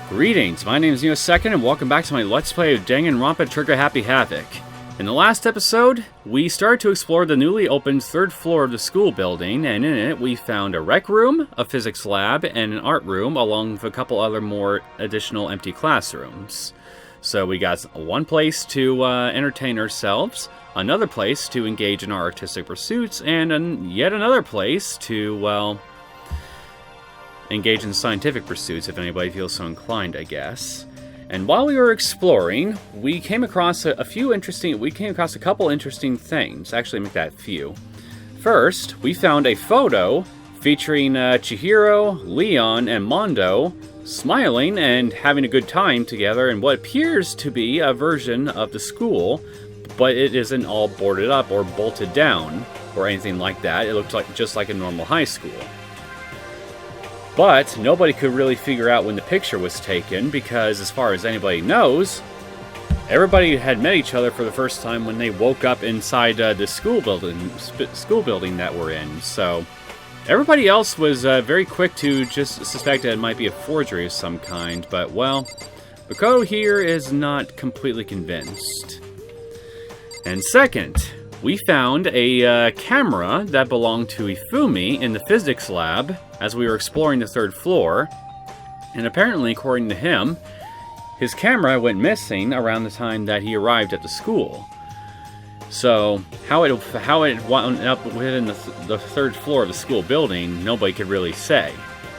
Greetings, my name is Neosekken and welcome back to my Let's Play of Danganronpa Trigger Happy Havoc. In the last episode, we started to explore the newly opened third floor of the school building, and in it we found a rec room, a physics lab, and an art room, along with a couple other more additional empty classrooms. So we got one place to entertain ourselves, another place to engage in our artistic pursuits, and yet another place to, well, engage in scientific pursuits, if anybody feels so inclined, I guess. And while we were exploring, we came across a couple interesting things. Actually, make that few. First, we found a photo featuring Chihiro, Leon, and Mondo smiling and having a good time together in what appears to be a version of the school, but it isn't all boarded up or bolted down or anything like that. It looked like just like a normal high school. But nobody could really figure out when the picture was taken because, as far as anybody knows, everybody had met each other for the first time when they woke up inside the school building that we're in. So everybody else was very quick to just suspect that it might be a forgery of some kind. But, well, Makoto here is not completely convinced. And second, we found a camera that belonged to Ifumi in the physics lab as we were exploring the third floor, and apparently, according to him, his camera went missing around the time that he arrived at the school. So, how it wound up within the third floor of the school building, nobody could really say.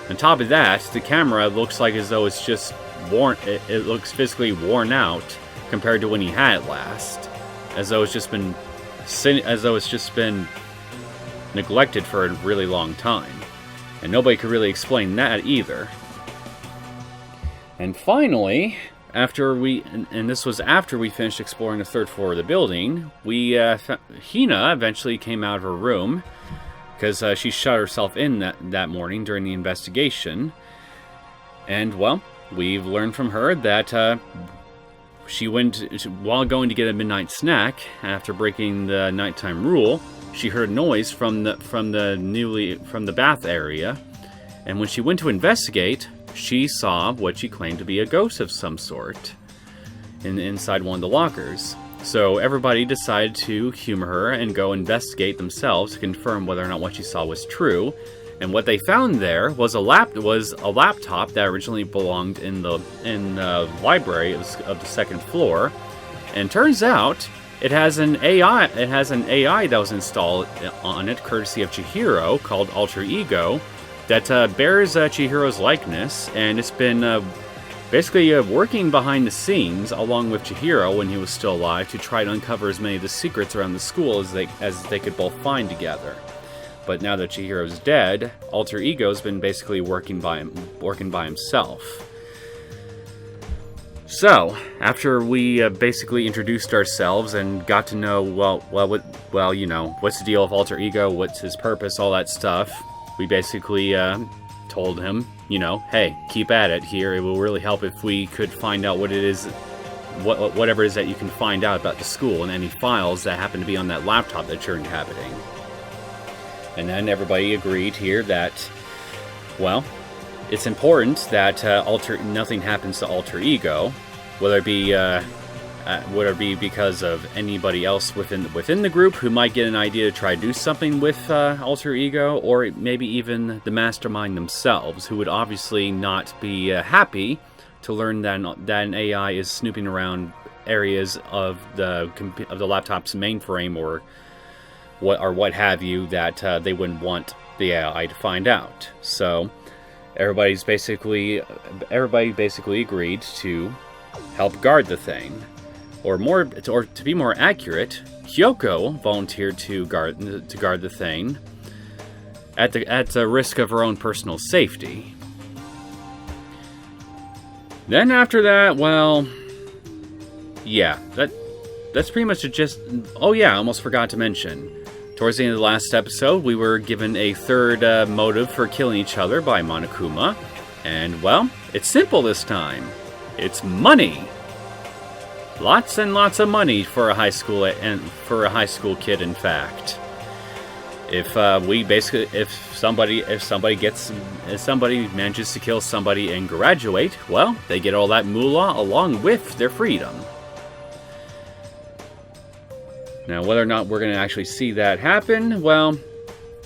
On top of that, the camera looks like as though it's just worn. It looks physically worn out compared to when he had it last, as though it's just been neglected for a really long time. And nobody could really explain that either. And finally, this was after we finished exploring the third floor of the building, Hina eventually came out of her room, because she shut herself in that morning during the investigation. And, well, we've learned from her that while going to get a midnight snack, after breaking the nighttime rule, she heard a noise from the bath area, and when she went to investigate, she saw what she claimed to be a ghost of some sort inside one of the lockers. So everybody decided to humor her and go investigate themselves to confirm whether or not what she saw was true. And what they found there was a laptop that originally belonged in the library of the second floor, and turns out it has an AI that was installed on it, courtesy of Chihiro, called Alter Ego, that bears Chihiro's likeness, and it's been basically working behind the scenes along with Chihiro when he was still alive to try to uncover as many of the secrets around the school as they could both find together. But now that Chihiro's dead, Alter Ego's been basically working by himself. So, after we basically introduced ourselves and got to know, what's the deal with Alter Ego, what's his purpose, all that stuff, we basically told him, hey, keep at it here. It will really help if we could find out what it is, whatever it is that you can find out about the school and any files that happen to be on that laptop that you're inhabiting. And then everybody agreed here that, well, it's important that nothing happens to Alter Ego, whether it be because of anybody else within the group who might get an idea to try to do something with Alter Ego, or maybe even the mastermind themselves, who would obviously not be happy to learn that an AI is snooping around areas of the laptop's mainframe or what have you that they wouldn't want the AI to find out. So everybody basically agreed to help guard the thing, or to be more accurate, Kyoko volunteered to guard the thing at the risk of her own personal safety. Then after that, well, yeah, that's pretty much oh yeah, I almost forgot to mention. Towards the end of the last episode, we were given a third motive for killing each other by Monokuma. And, well, it's simple this time. It's money. Lots and lots of money for a high school kid, in fact. If somebody manages to kill somebody and graduate, well, they get all that moolah along with their freedom. Now, whether or not we're going to actually see that happen, well,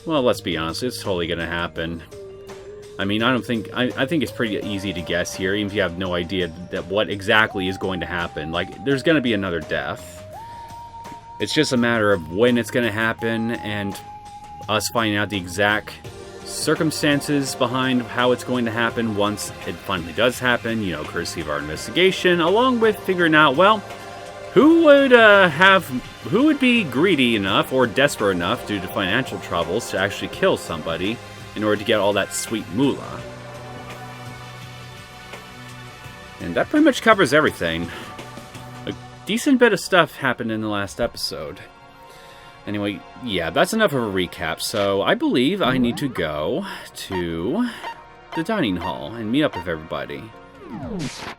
let's be honest, it's totally going to happen. I mean, I think it's pretty easy to guess here, even if you have no idea that what exactly is going to happen. Like, there's going to be another death. It's just a matter of when it's going to happen, and us finding out the exact circumstances behind how it's going to happen once it finally does happen, you know, courtesy of our investigation, along with figuring out, well, who would be greedy enough or desperate enough due to financial troubles to actually kill somebody in order to get all that sweet moolah. And that pretty much covers everything. A decent bit of stuff happened in the last episode. Anyway, yeah, that's enough of a recap, so I believe I need to go to the dining hall and meet up with everybody.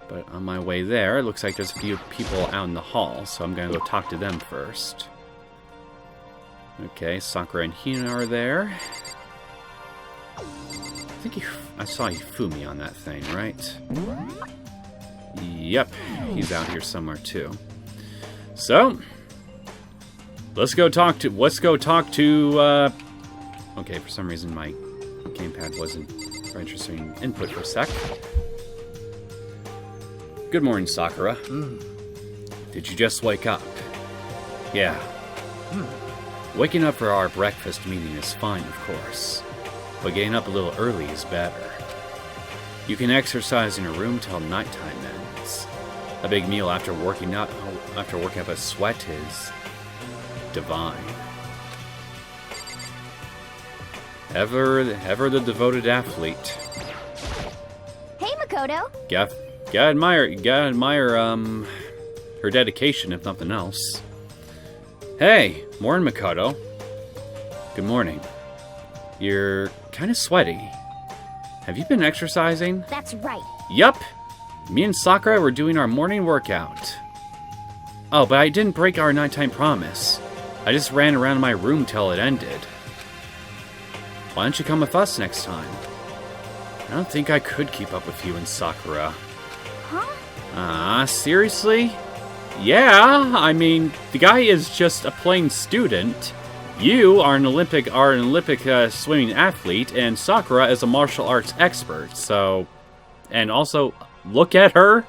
But on my way there, it looks like there's a few people out in the hall, so I'm going to go talk to them first. Okay, Sakura and Hina are there. I think I saw Hifumi on that thing, right? Yep, he's out here somewhere too. So, let's go talk to, okay, for some reason my gamepad wasn't registering input for a sec. Good morning, Sakura. Did you just wake up? Yeah. Waking up for our breakfast meeting is fine, of course. But getting up a little early is better. You can exercise in your room till nighttime ends. A big meal after working up a sweat is divine. Ever the devoted athlete. Hey, Makoto. Gotta admire her dedication, if nothing else. Hey, morning, Makoto. Good morning. You're kind of sweaty. Have you been exercising? That's right. Yup. Me and Sakura were doing our morning workout. Oh, but I didn't break our nighttime promise. I just ran around my room till it ended. Why don't you come with us next time? I don't think I could keep up with you and Sakura. Huh? Seriously? Yeah, I mean, the guy is just a plain student. You are an Olympic swimming athlete, and Sakura is a martial arts expert, so... And also, look at her.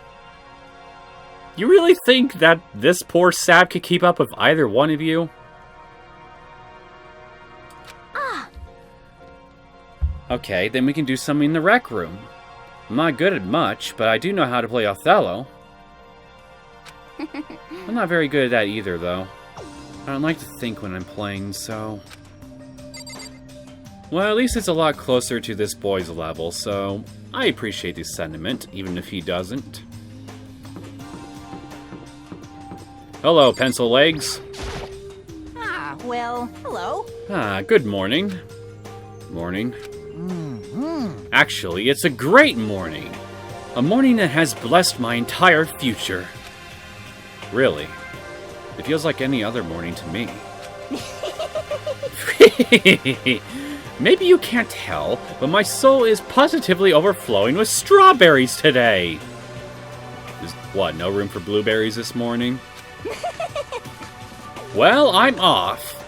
You really think that this poor sap could keep up with either one of you? Okay, then we can do something in the rec room. I'm not good at much, but I do know how to play Othello. I'm not very good at that either, though. I don't like to think when I'm playing, so... Well, at least it's a lot closer to this boy's level, so I appreciate this sentiment, even if he doesn't. Hello, pencil legs. Well, hello. Good morning. Morning. Actually, it's a great morning. A morning that has blessed my entire future. Really. It feels like any other morning to me. Maybe you can't tell, but my soul is positively overflowing with strawberries today. Is what, no room for blueberries this morning? Well, I'm off.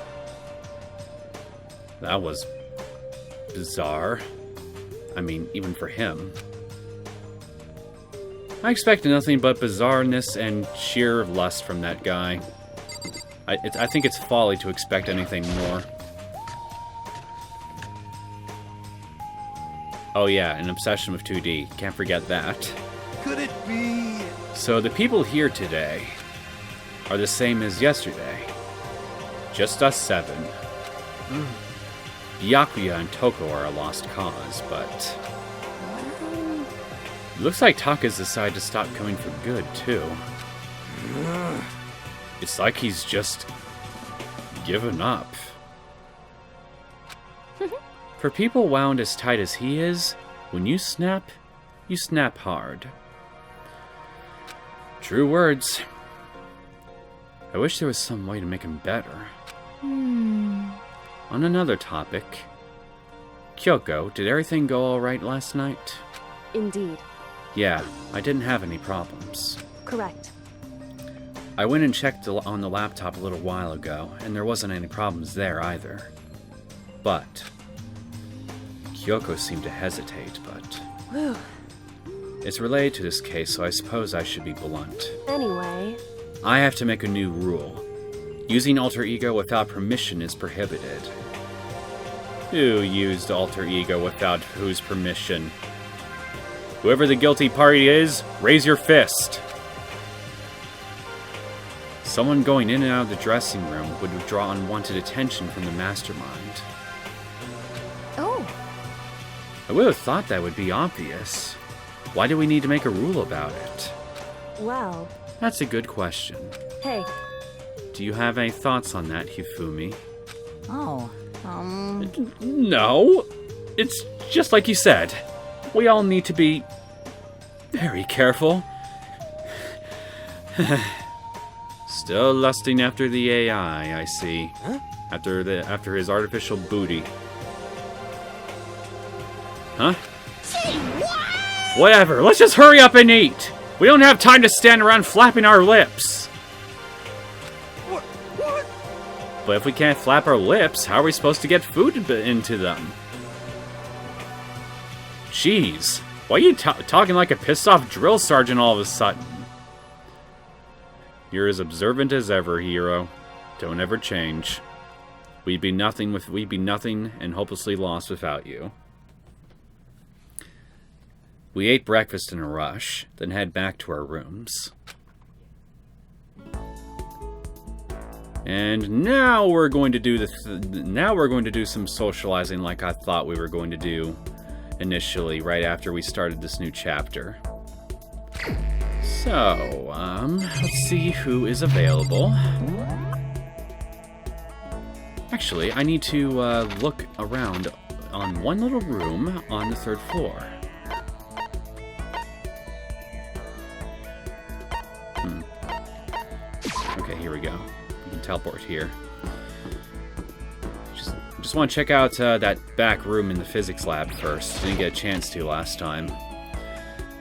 That was bizarre. I mean, even for him. I expected nothing but bizarreness and sheer lust from that guy. I think it's folly to expect anything more. Oh yeah, an obsession with 2D. Can't forget that. Could it be? So the people here today are the same as yesterday. Just us 7. Byakuya and Toko are a lost cause, but... Looks like Taka's decided to stop coming for good, too. It's like he's just given up. For people wound as tight as he is, when you snap hard. True words. I wish there was some way to make him better. On another topic, Kyoko, did everything go alright last night? Indeed. Yeah, I didn't have any problems. Correct. I went and checked on the laptop a little while ago, and there wasn't any problems there either. But Kyoko seemed to hesitate, but... Whew. It's related to this case, so I suppose I should be blunt. Anyway... I have to make a new rule. Using alter ego without permission is prohibited. Who used alter ego without whose permission? Whoever the guilty party is, raise your fist! Someone going in and out of the dressing room would draw unwanted attention from the mastermind. Oh, I would have thought that would be obvious. Why do we need to make a rule about it? Well... That's a good question. Hey. Do you have any thoughts on that, Hifumi? oh, No. It's just like you said. We all need to be very careful. Still lusting after the AI, I see. Huh? After his artificial booty. Huh? Whatever, let's just hurry up and eat! We don't have time to stand around flapping our lips! What? But if we can't flap our lips, how are we supposed to get food into them? Jeez, why are you talking like a pissed-off drill sergeant all of a sudden? You're as observant as ever, hero. Don't ever change. We'd be nothing and hopelessly lost without you. We ate breakfast in a rush, then head back to our rooms. And now we're going to do some socializing like I thought we were going to do initially, right after we started this new chapter. So, let's see who is available. Actually, I need to look around on one little room on the 3rd floor. Okay, here we go. We can teleport here. Just want to check out that back room in the physics lab first. Didn't get a chance to last time.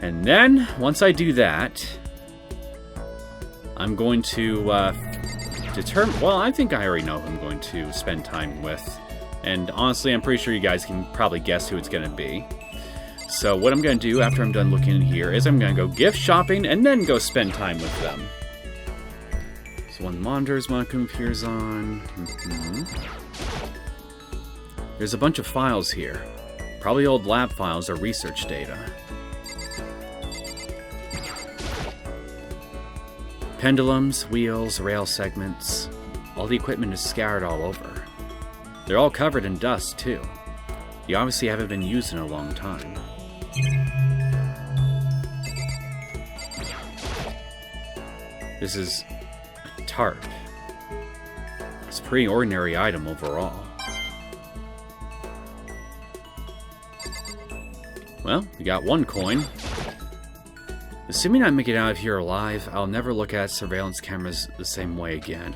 And then, once I do that, I'm going to determine... Well, I think I already know who I'm going to spend time with. And honestly, I'm pretty sure you guys can probably guess who it's going to be. So what I'm going to do after I'm done looking in here is I'm going to go gift shopping and then go spend time with them. So one monitor's Mako appears on. There's a bunch of files here. Probably old lab files or research data. Pendulums, wheels, rail segments. All the equipment is scattered all over. They're all covered in dust, too. You obviously haven't been used in a long time. This is a tarp. It's a pretty ordinary item overall. Well, we got one coin. Assuming I make it out of here alive, I'll never look at surveillance cameras the same way again.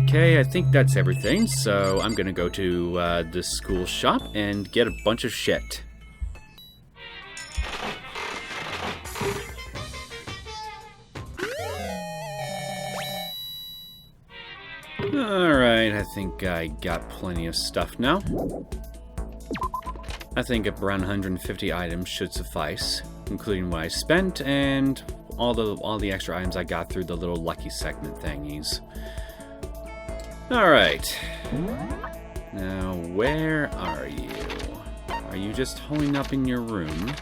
Okay, I think that's everything, so I'm gonna go to the school shop and get a bunch of shit. Alright, I think I got plenty of stuff now. I think around 150 items should suffice, including what I spent and all the extra items I got through the little lucky segment thingies. Alright. Now, where are you? Are you just holding up in your room?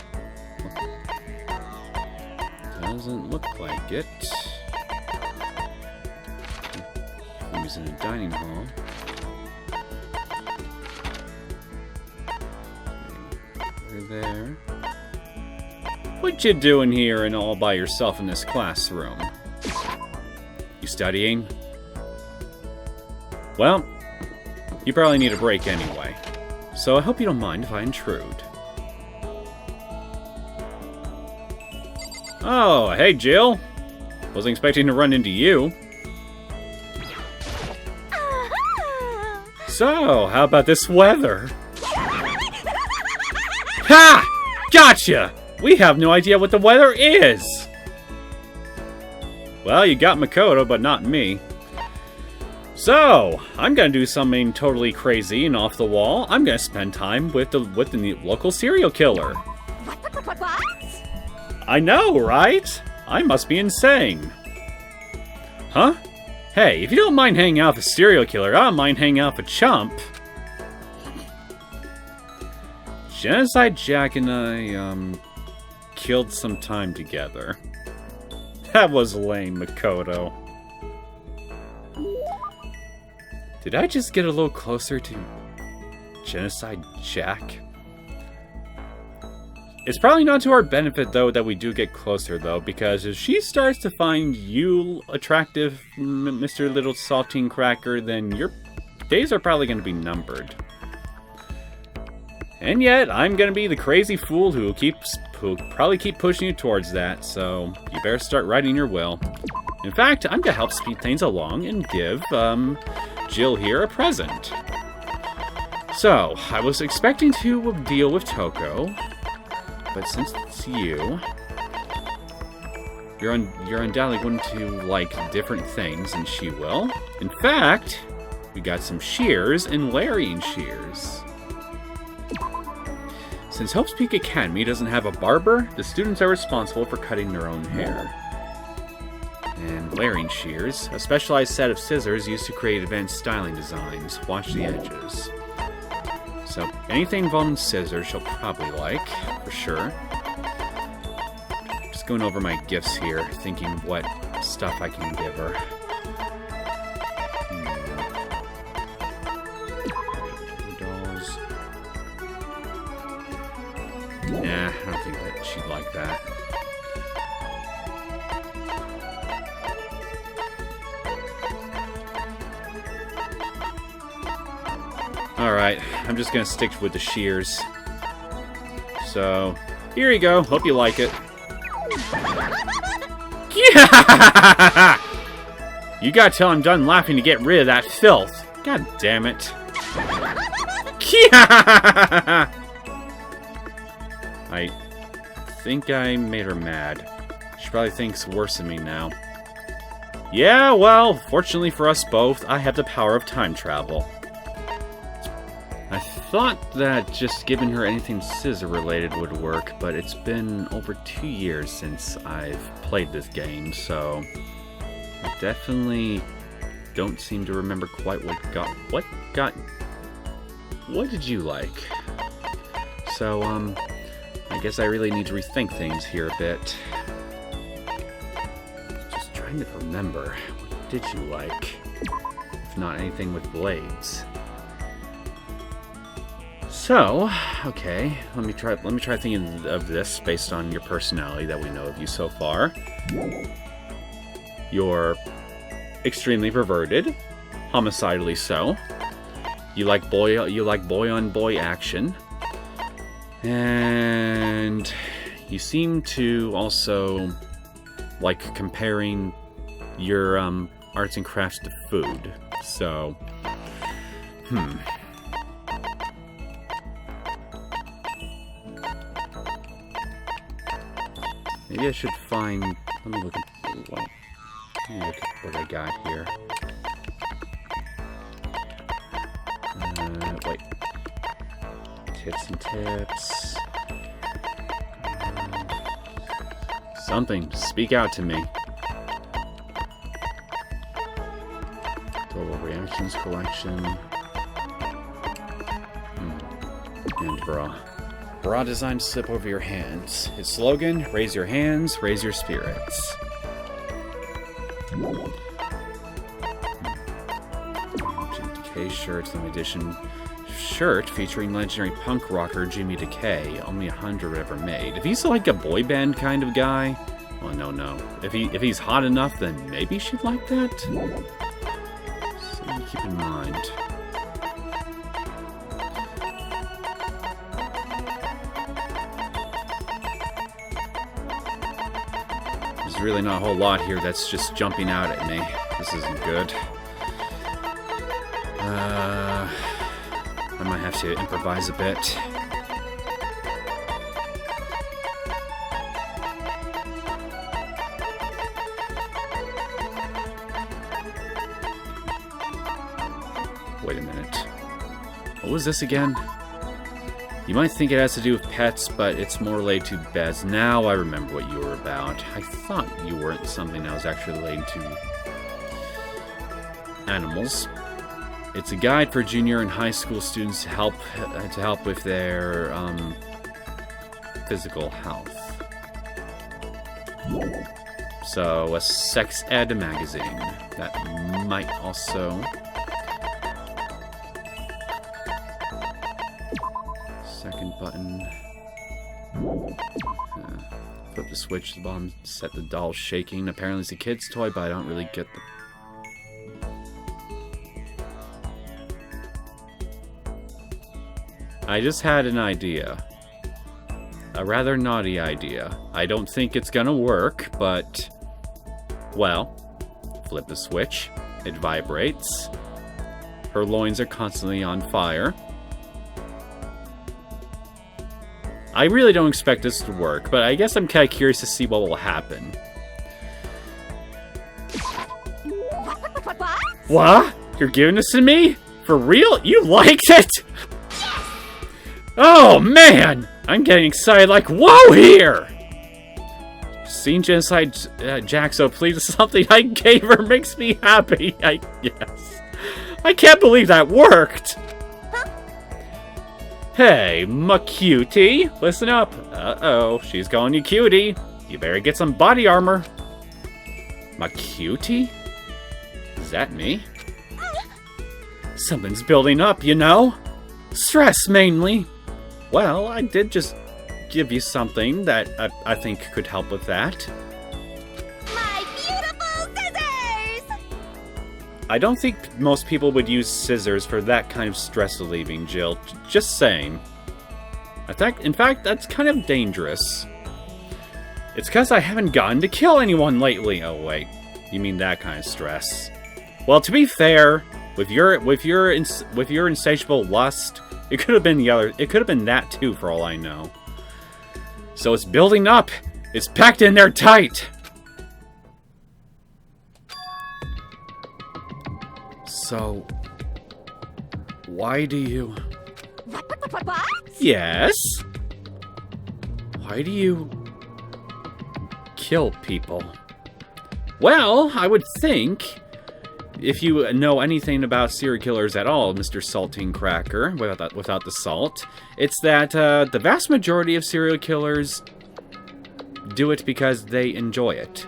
Doesn't look like it. He's in a dining hall. Over there. What you doing here and all by yourself in this classroom? You studying? Well, you probably need a break anyway, so I hope you don't mind if I intrude. Oh, hey Jill! Wasn't expecting to run into you. So, how about this weather? Ha! Gotcha! We have no idea what the weather is! Well, you got Makoto, but not me. So, I'm gonna do something totally crazy and off the wall. I'm gonna spend time with the local serial killer. What? I know, right? I must be insane. Huh? Hey, if you don't mind hanging out with a serial killer, I don't mind hanging out with a chump. Genocide Jack and I, killed some time together. That was lame, Makoto. Did I just get a little closer to Genocide Jack? It's probably not to our benefit, though, that we do get closer, though, because if she starts to find you attractive, Mr. Little Saltine Cracker, then your days are probably going to be numbered. And yet, I'm going to be the crazy fool who'll probably keep pushing you towards that, so you better start writing your will. In fact, I'm going to help speed things along and give, Jill here a present. So, I was expecting to deal with Toko, but since it's you're undoubtedly going to like different things than she will. In fact, we got some shears and layering shears. Since Hope's Peak Academy doesn't have a barber, the students are responsible for cutting their own hair. And layering shears, a specialized set of scissors used to create advanced styling designs. Watch the edges. So, anything involving scissors she'll probably like, for sure. Just going over my gifts here, thinking what stuff I can give her. Dolls. Nah, I don't think that she'd like that. Alright, I'm just gonna stick with the shears. So, here you go. Hope you like it. Yeah! You gotta tell I'm done laughing to get rid of that filth. God damn it. Yeah! I think I made her mad. She probably thinks worse of me now. Yeah, well, fortunately for us both, I have the power of time travel. I thought that just giving her anything scissor-related would work, but it's been over 2 years since I've played this game, so I definitely don't seem to remember quite what did you like? So, I guess I really need to rethink things here a bit. Just trying to remember, what did you like? If not anything with blades. So, okay, let me try thinking of this based on your personality that we know of you so far. You're extremely perverted, homicidally so. You like boy on boy action. And you seem to also like comparing your arts and crafts to food. So, maybe I should find... Let me look at what I got here. Wait. Tips and tips. Something. Speak out to me. Total reactions collection. And bra. Bra design slip over your hands. Its slogan, raise your hands, raise your spirits. K-shirts, limited edition shirt featuring legendary punk rocker Jimmy Decay. Only 100 ever made. If he's like a boy band kind of guy, well, no. If he's hot enough, then maybe she'd like that. Something to keep in mind. There's really not a whole lot here that's just jumping out at me. This isn't good. I might have to improvise a bit. Wait a minute. What was this again? You might think it has to do with pets, but it's more related to beds. Now I remember what you were about. I thought you weren't something that was actually related to animals. It's a guide for junior and high school students to help with their physical health. So a sex ed magazine that might also. Second button. Flip the switch to the bottom, set the doll shaking. Apparently it's a kid's toy, but I don't really get the. I just had an idea. A rather naughty idea. I don't think it's gonna work, but. Well, flip the switch. It vibrates. Her loins are constantly on fire. I really don't expect this to work, but I guess I'm kind of curious to see what will happen. What? You're giving this to me? For real? You liked it? Oh, man! I'm getting excited like, whoa here! Seeing Genocide Jack so pleased with something I gave her makes me happy, I guess. I can't believe that worked! Hey, my cutie, listen up. Uh-oh, she's calling you cutie. You better get some body armor. My cutie? Is that me? Something's building up, you know? Stress, mainly. Well, I did just give you something that I think could help with that. My beautiful scissors! I don't think most people would use scissors for that kind of stress relieving, Jill. Just saying. In fact, that's kind of dangerous. It's because I haven't gotten to kill anyone lately. Oh wait, you mean that kind of stress? Well, to be fair, with your insatiable lust, it could have been the other. It could have been that too, for all I know. So it's building up. It's packed in there tight. So, why do you... What? Yes? Why do you... kill people? Well, I would think, if you know anything about serial killers at all, Mr. Saltine Cracker, without the salt, it's that the vast majority of serial killers do it because they enjoy it.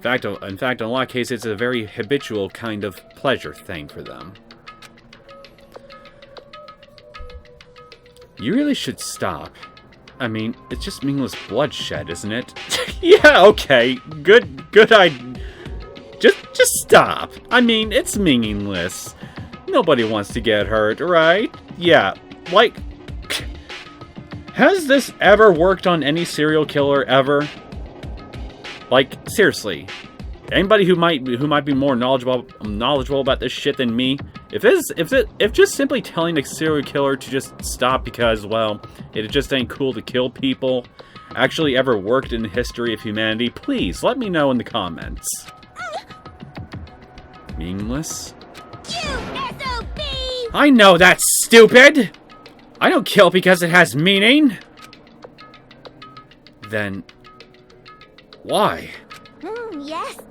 In fact, in a lot of cases, it's a very habitual kind of pleasure thing for them. You really should stop. I mean, it's just meaningless bloodshed, isn't it? Yeah, okay. Good idea. Just stop. I mean, it's meaningless. Nobody wants to get hurt, right? Yeah, like... Has this ever worked on any serial killer ever? Like, seriously. Anybody who might be more knowledgeable about this shit than me, if just simply telling a serial killer to just stop because, well, it just ain't cool to kill people, actually ever worked in the history of humanity, please let me know in the comments. Meaningless? You SOB! I know that's stupid! I don't kill because it has meaning! Then... why?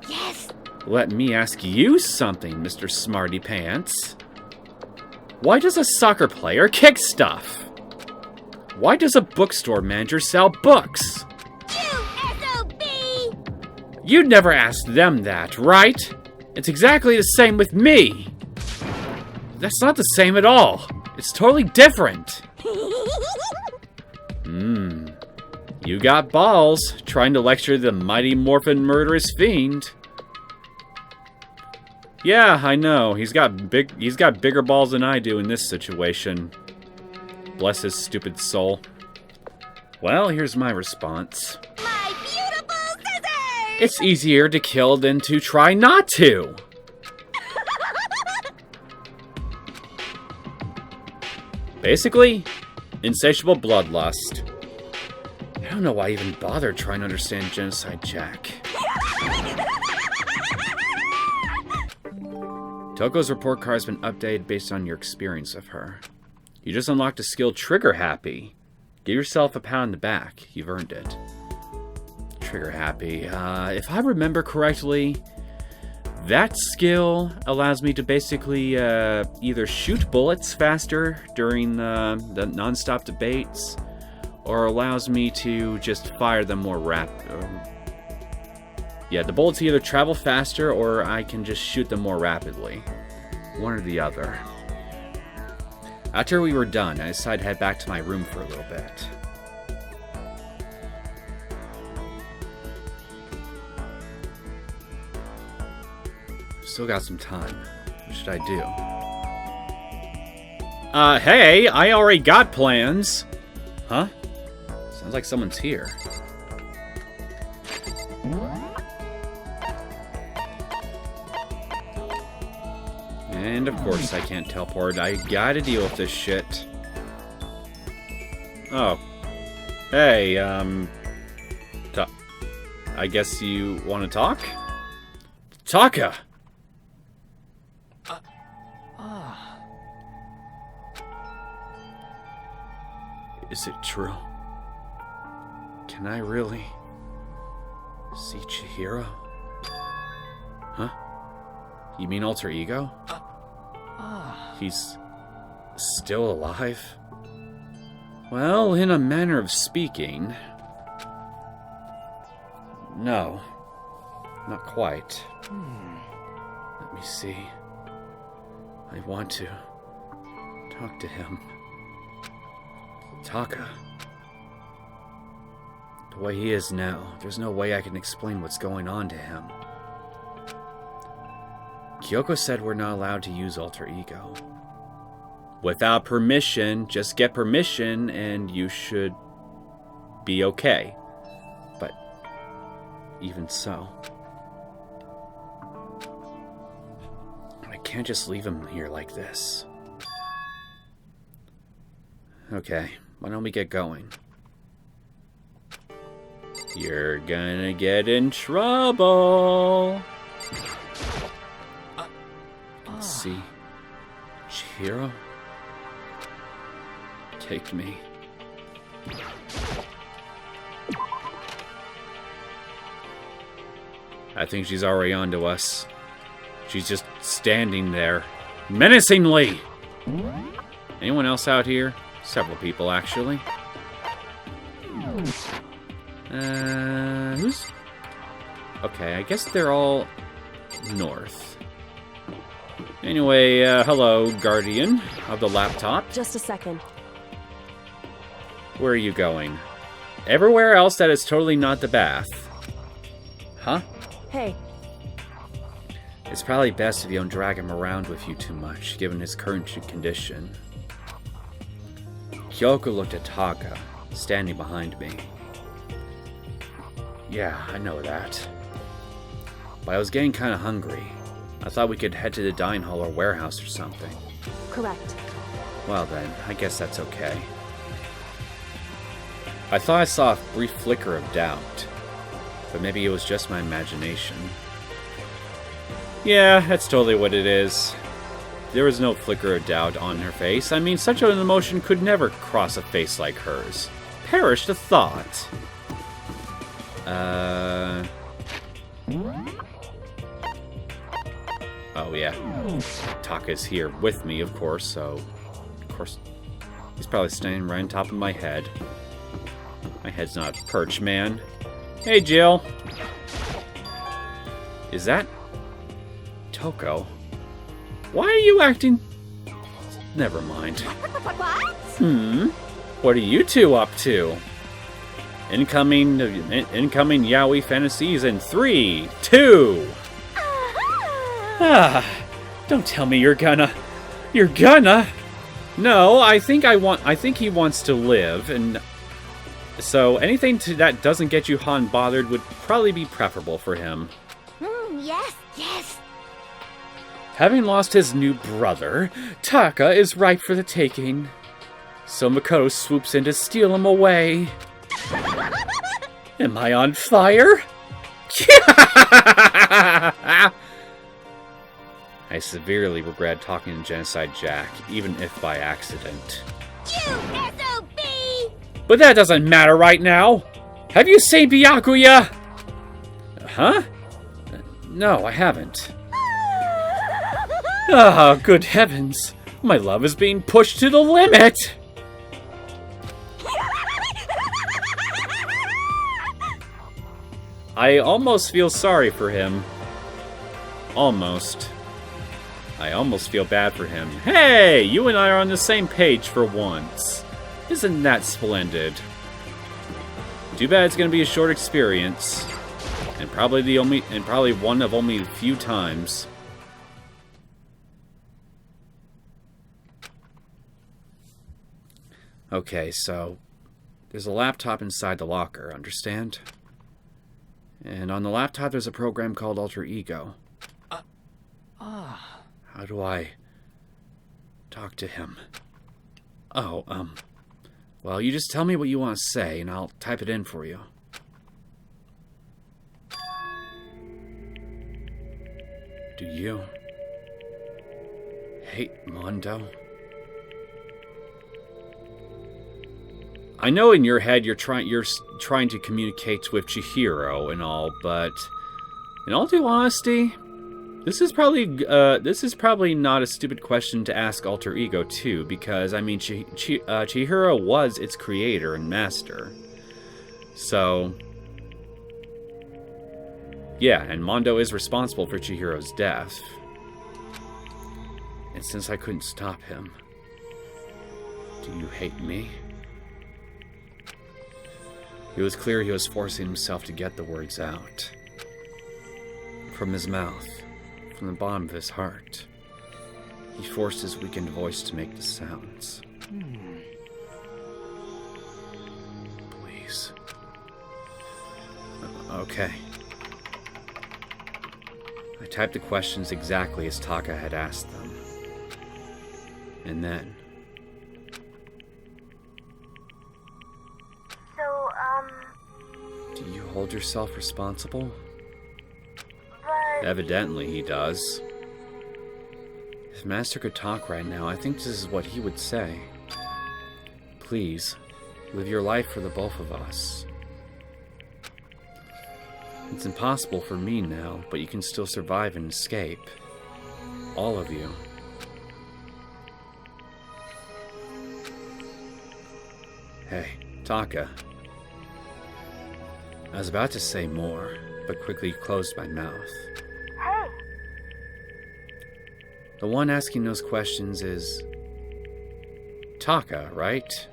Yes. Let me ask you something, Mr. Smarty Pants. Why does a soccer player kick stuff? Why does a bookstore manager sell books? You SOB! You'd never ask them that, right? It's exactly the same with me. That's not the same at all. It's totally different. You got balls, trying to lecture the mighty morphin murderous fiend. Yeah, I know. He's got bigger balls than I do in this situation. Bless his stupid soul. Well, here's my response. My beautiful scissors! It's easier to kill than to try not to. Basically, insatiable bloodlust. I don't know why I even bother trying to understand Genocide Jack. Toko's report card has been updated based on your experience of her. You just unlocked a skill Trigger Happy. Give yourself a pat on the back. You've earned it. Trigger Happy. If I remember correctly, that skill allows me to basically either shoot bullets faster during the non-stop debates, or allows me to just fire them more yeah, the bullets either travel faster or I can just shoot them more rapidly. One or the other. After we were done, I decided to head back to my room for a little bit. Still got some time. What should I do? Hey, I already got plans. Huh? Sounds like someone's here. And of course I can't teleport. I gotta deal with this shit. Oh. Hey, I guess you want to talk? Taka! Is it true? Can I really see Chihiro? Huh? You mean alter ego? He's still alive? Well, in a manner of speaking. No. Not quite. Let me see. I want to talk to him. Taka. The way he is now, there's no way I can explain what's going on to him. Kyoko said we're not allowed to use alter ego. Without permission, just get permission and you should be okay. But even so, I can't just leave him here like this. Okay, why don't we get going? You're gonna get in trouble. Let's see. Chihiro? Take me. I think she's already onto us. She's just standing there, menacingly. Anyone else out here? Several people, actually. Who's... Okay, I guess they're all north. Anyway, hello, Guardian of the laptop. Just a second. Where are you going? Everywhere else that is totally not the bath. Huh? Hey. It's probably best if you don't drag him around with you too much, given his current condition. Kyoko looked at Taka, standing behind me. Yeah, I know that. But I was getting kind of hungry. I thought we could head to the dining hall or warehouse or something. Correct. Well then, I guess that's okay. I thought I saw a brief flicker of doubt, but maybe it was just my imagination. Yeah, that's totally what it is. There was no flicker of doubt on her face. I mean, such an emotion could never cross a face like hers. Perish the thought. Oh, yeah. Taka's here with me, of course, so... Of course, he's probably standing right on top of my head. My head's not a perch, man. Hey, Jill. Is that... Toko? Why are you acting... Never mind. What? What are you two up to? Incoming yaoi fantasies in 3, 2... Ah, don't tell me you're gonna... No, I think he wants to live, and... So, anything that doesn't get you hot and bothered would probably be preferable for him. Yes, yes. Having lost his new brother, Taka is ripe for the taking. So Makoto swoops in to steal him away. Am I on fire? I severely regret talking to Genocide Jack, even if by accident. You SOB! But that doesn't matter right now! Have you seen Byakuya? Huh? No, I haven't. Ah, good heavens. My love is being pushed to the limit! I almost feel sorry for him. Almost. I almost feel bad for him. Hey! You and I are on the same page for once. Isn't that splendid? Too bad it's gonna be a short experience. And probably one of only a few times. Okay, so there's a laptop inside the locker, understand? And on the laptop there's a program called Alter Ego. How do I talk to him? Oh, well, you just tell me what you want to say and I'll type it in for you. Do you hate Mondo? I know in your head you're trying to communicate with Chihiro and all, but in all due honesty, this is probably not a stupid question to ask Alter Ego too, because I mean Chihiro was its creator and master. So yeah, and Mondo is responsible for Chihiro's death. And since I couldn't stop him, do you hate me? It was clear he was forcing himself to get the words out. From his mouth, from the bottom of his heart. He forced his weakened voice to make the sounds. Please. Okay. I typed the questions exactly as Taka had asked them. And then... Do you hold yourself responsible? But... Evidently he does. If Master could talk right now, I think this is what he would say. Please, live your life for the both of us. It's impossible for me now, but you can still survive and escape. All of you. Hey, Taka. I was about to say more, but quickly closed my mouth. Hey! The one asking those questions is... Taka, right?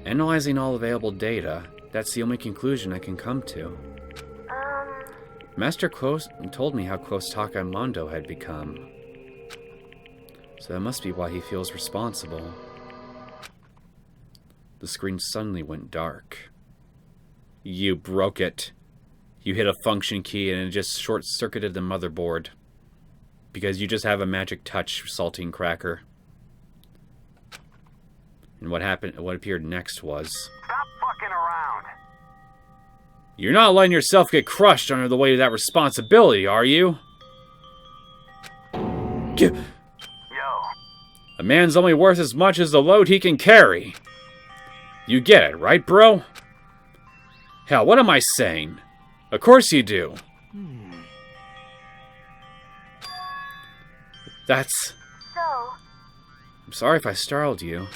Analyzing all available data, that's the only conclusion I can come to. Master told me how close Taka and Mondo had become. So that must be why he feels responsible. The screen suddenly went dark. You broke it. You hit a function key and it just short-circuited the motherboard. Because you just have a magic touch, Saltine Cracker. And what appeared next was... Stop fucking around! You're not letting yourself get crushed under the weight of that responsibility, are you? Yo. A man's only worth as much as the load he can carry. You get it, right, bro? Hell, what am I saying? Of course you do. That's... So... I'm sorry if I startled you.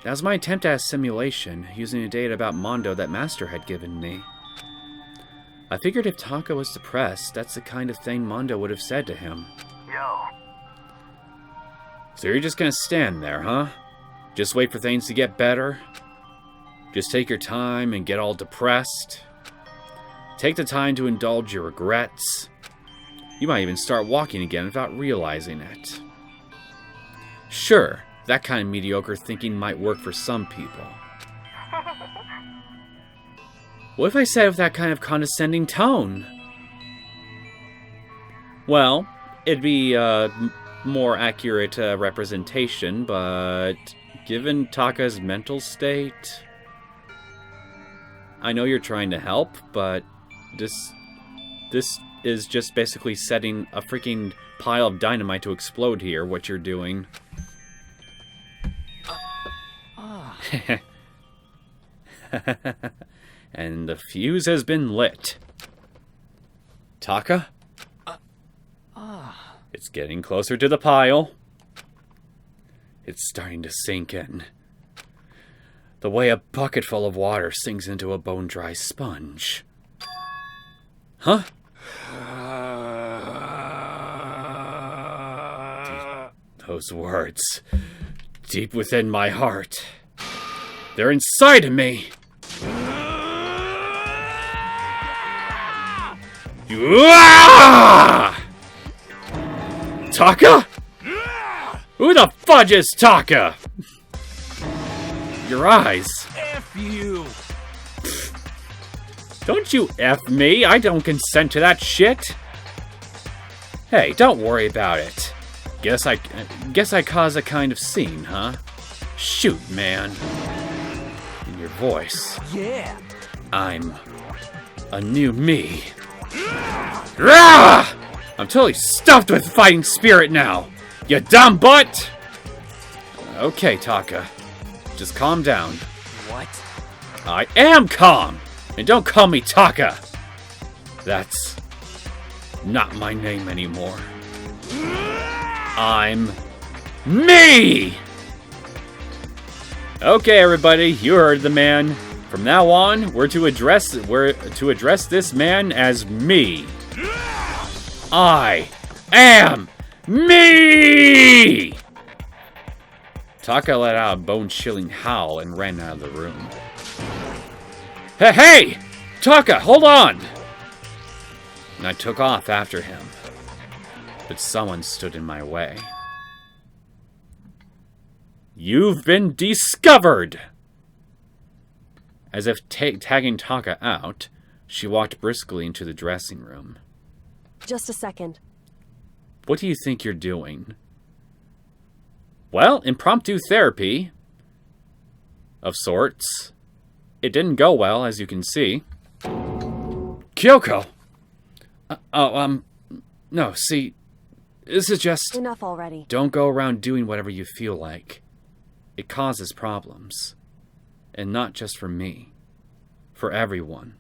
That was my attempt at a simulation, using the data about Mondo that Master had given me. I figured if Taka was depressed, that's the kind of thing Mondo would have said to him. Yo. So you're just gonna stand there, huh? Just wait for things to get better? Just take your time and get all depressed? Take the time to indulge your regrets? You might even start walking again without realizing it. Sure, that kind of mediocre thinking might work for some people. What if I said it with that kind of condescending tone? Well, it'd be a more accurate representation, but given Taka's mental state, I know you're trying to help, but this is just basically setting a freaking pile of dynamite to explode here, what you're doing. And the fuse has been lit. Taka? It's getting closer to the pile. It's starting to sink in. The way a bucket full of water sinks into a bone-dry sponge. Huh? Those words, deep within my heart, they're inside of me. Taka? Who the fudge is Taka? Your eyes. F you! Don't you F me. I don't consent to that shit. Hey, don't worry about it. Guess I caused a kind of scene, huh? Shoot, man. In your voice. Yeah! I'm a new me. Rah! I'm totally stuffed with fighting spirit now. You dumb butt! Okay, Taka. Just calm down. What? I am calm! And don't call me Taka! That's not my name anymore. I'm me! Okay, everybody, you heard the man. From now on, we're to address this man as me. I am me! Taka let out a bone-chilling howl and ran out of the room. Hey! Taka, hold on! And I took off after him. But someone stood in my way. You've been discovered! As if tagging Taka out, she walked briskly into the dressing room. Just a second. What do you think you're doing? Well, impromptu therapy. Of sorts. It didn't go well, as you can see. Kyoko! No, see, this is just... Enough already. Don't go around doing whatever you feel like. It causes problems. And not just for me. For everyone.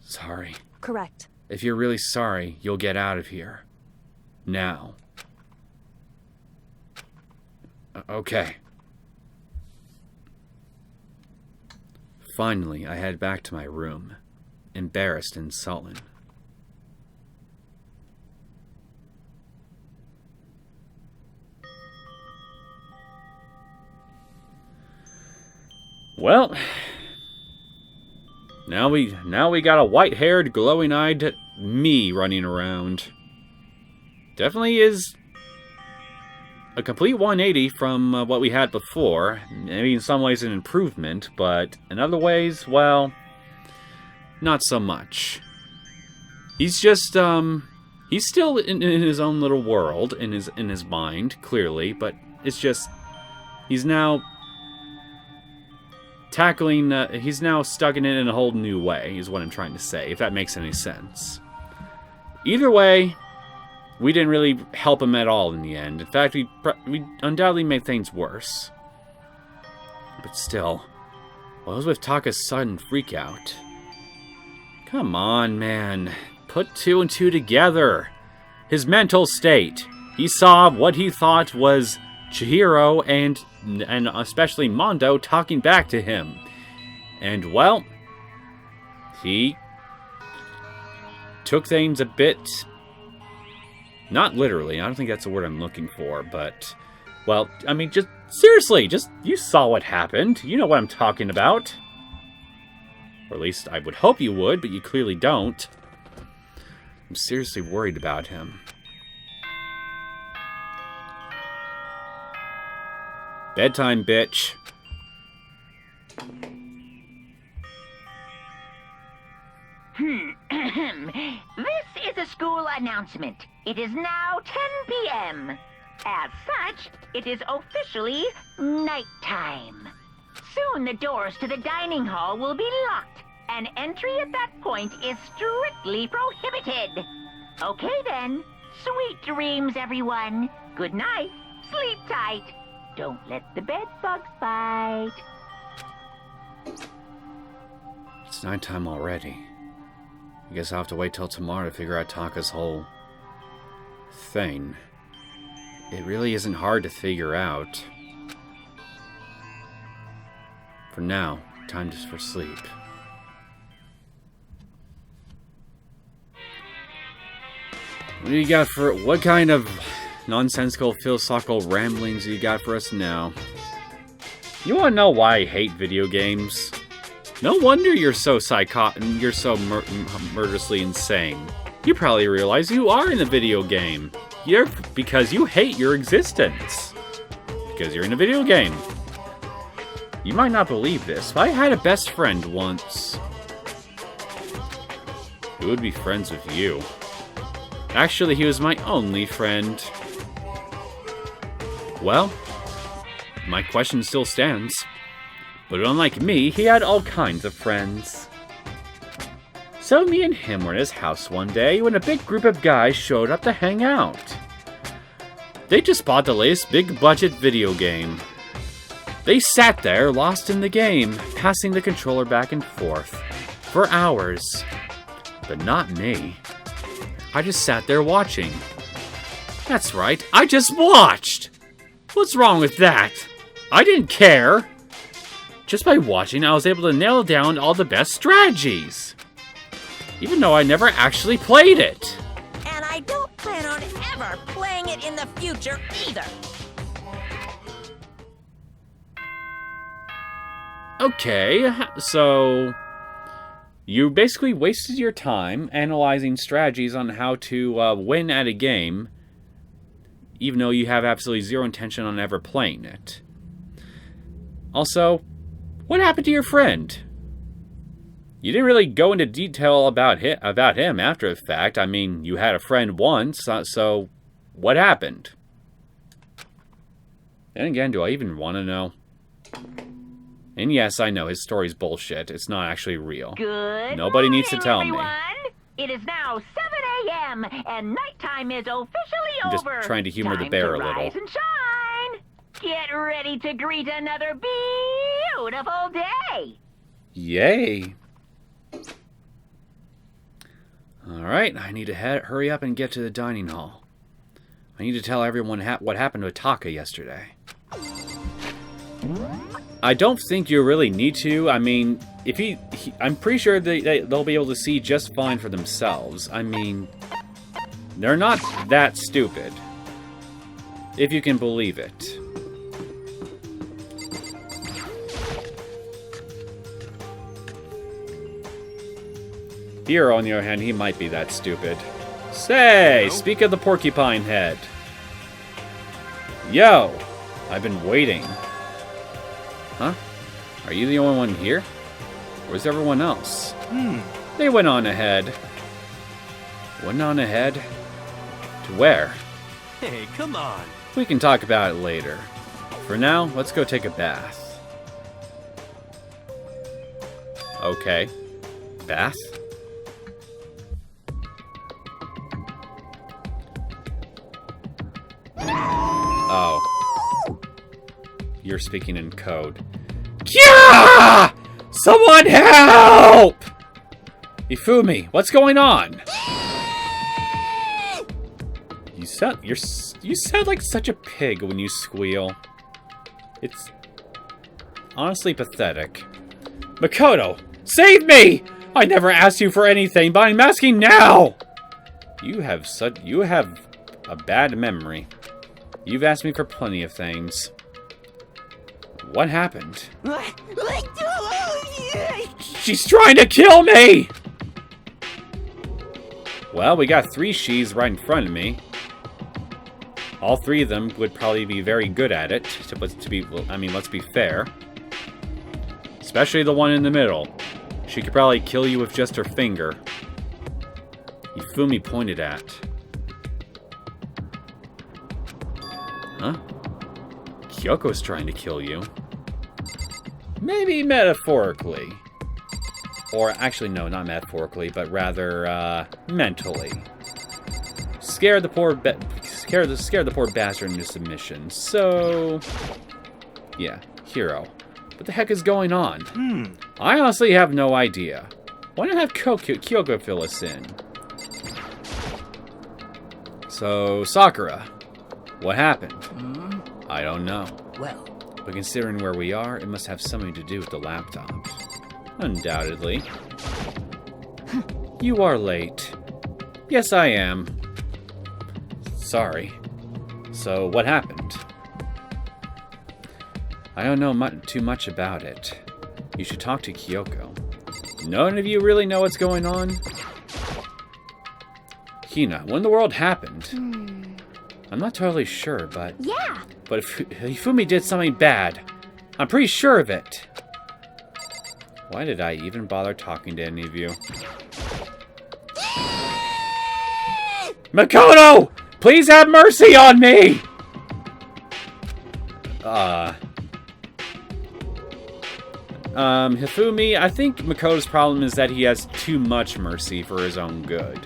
Sorry. Correct. If you're really sorry, you'll get out of here. Now. Okay. Finally, I head back to my room, embarrassed and sullen. Well, now we got a white-haired, glowing-eyed me running around. Definitely is a complete 180 from what we had before. Maybe in some ways an improvement, but in other ways, well, not so much. He's just, he's still in his own little world, in his mind, clearly, but it's just, he's now tackling, he's now stuck in it in a whole new way, is what I'm trying to say, if that makes any sense. Either way, we didn't really help him at all in the end. In fact, we undoubtedly made things worse. But still, what was with Taka's sudden freakout? Come on, man. Put two and two together. His mental state. He saw what he thought was Chihiro and especially Mondo talking back to him. And, well, he took things a bit... Not literally, I don't think that's the word I'm looking for, but... Well, I mean, just... Seriously, just... You saw what happened. You know what I'm talking about. Or at least I would hope you would, but you clearly don't. I'm seriously worried about him. Bedtime, bitch. This is a school announcement. It is now 10 p.m. As such, it is officially nighttime. Soon the doors to the dining hall will be locked, and entry at that point is strictly prohibited. Okay then. Sweet dreams, everyone. Good night. Sleep tight. Don't let the bed bugs bite. It's nighttime already. I guess I'll have to wait till tomorrow to figure out Taka's whole thing. It really isn't hard to figure out. For now, time just for sleep. What do you got for... What kind of nonsensical philosophical ramblings do you got for us now? You want to know why I hate video games? No wonder you're so you're so murderously insane. You probably realize you are in a video game. Because you hate your existence. Because you're in a video game. You might not believe this, but I had a best friend once. Who would be friends with you? Actually, he was my only friend. Well, my question still stands. But unlike me, he had all kinds of friends. So me and him were in his house one day when a big group of guys showed up to hang out. They just bought the latest big-budget video game. They sat there, lost in the game, passing the controller back and forth, for hours. But not me. I just sat there watching. That's right, I just watched! What's wrong with that? I didn't care! Just by watching, I was able to nail down all the best strategies. Even though I never actually played it. And I don't plan on ever playing it in the future either. Okay, so you basically wasted your time analyzing strategies on how to win at a game, even though you have absolutely zero intention on ever playing it. Also, what happened to your friend? You didn't really go into detail about him after the fact. I mean, you had a friend once, so what happened? Then again, do I even want to know? And yes, I know, his story's bullshit. It's not actually real. Good Nobody needs to tell everyone. me. It is now 7 a.m. and nighttime is officially I'm just over. trying to humor the Time bear to a little. rise and shine. Get ready to greet another beautiful day. Yay. Alright, I need to hurry up and get to the dining hall. I need to tell everyone what happened to Taka yesterday. I don't think you really need to. I mean, if I'm pretty sure they'll be able to see just fine for themselves. I mean, they're not that stupid. If you can believe it. Here, on the other hand, he might be that stupid. Say, speak of the porcupine head. Yo, I've been waiting. Huh? Are you the only one here? Where's everyone else? They went on ahead. Went on ahead? To where? Hey, come on. We can talk about it later. For now, let's go take a bath. Okay. Bath? Oh. You're speaking in code. Yeah! Someone help! Ifumi, what's going on? You sound like such a pig when you squeal. It's honestly pathetic. Makoto, save me! I never asked you for anything, but I'm asking now. You have a bad memory. You've asked me for plenty of things. What happened? She's trying to kill me! Well, we got 3 she's right in front of me. All 3 of them would probably be very good at it. Let's be fair. Especially the one in the middle. She could probably kill you with just her finger. Ifumi pointed at. Huh? Kyoko's trying to kill you. Maybe metaphorically. Or actually, no, not metaphorically, but rather, mentally. Scare the poor bastard into submission. So, yeah, hero. What the heck is going on? I honestly have no idea. Why not have Kyoko fill us in? So, Sakura, what happened? I don't know. Well, But considering where we are, it must have something to do with the laptop. Undoubtedly. You are late. Yes, I am. Sorry. So, what happened? I don't know too much about it. You should talk to Kyoko. None of you really know what's going on? Hina, when the world happened? I'm not totally sure, but... Yeah. But if Hifumi did something bad, I'm pretty sure of it. Why did I even bother talking to any of you? Makoto! Please have mercy on me! Hifumi, I think Makoto's problem is that he has too much mercy for his own good.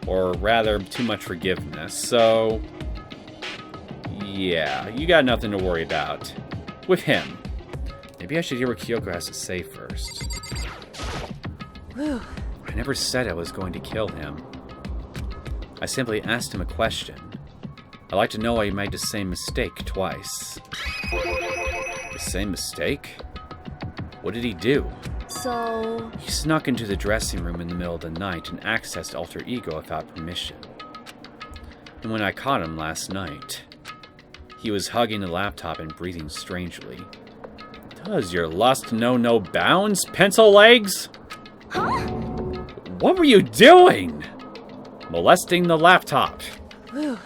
Or rather, too much forgiveness, so... Yeah, you got nothing to worry about. With him. Maybe I should hear what Kyoko has to say first. Whew. I never said I was going to kill him. I simply asked him a question. I'd like to know why he made the same mistake twice. The same mistake? What did he do? So... He snuck into the dressing room in the middle of the night and accessed Alter Ego without permission. And when I caught him last night, he was hugging the laptop and breathing strangely. Does your lust know no bounds, pencil legs? Huh? What were you doing? Molesting the laptop. Whew.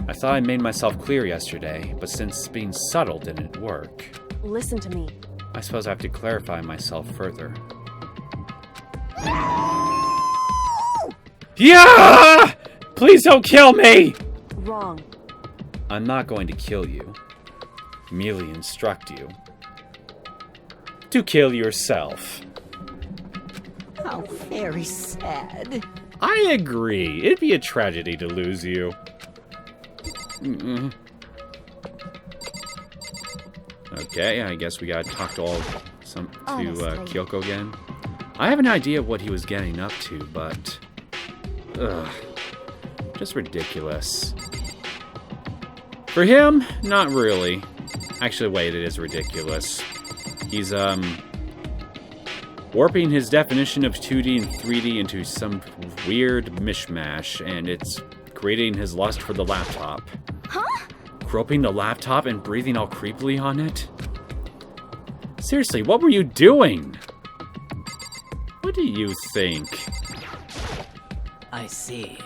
I thought I made myself clear yesterday, but since being subtle didn't work, Listen to me. I suppose I have to clarify myself further. Yeah! Please don't kill me! Wrong. I'm not going to kill you. Merely instruct you. To kill yourself. how very sad. I agree. It'd be a tragedy to lose you. Okay, I guess we gotta talk to Kyoko again. I have an idea of what he was getting up to, but... Ugh. Just ridiculous. For him, not really. Actually, wait, it is ridiculous. He's, warping his definition of 2D and 3D into some weird mishmash, and it's creating his lust for the laptop. Huh? Groping the laptop and breathing all creepily on it? Seriously, what were you doing? What do you think? I see.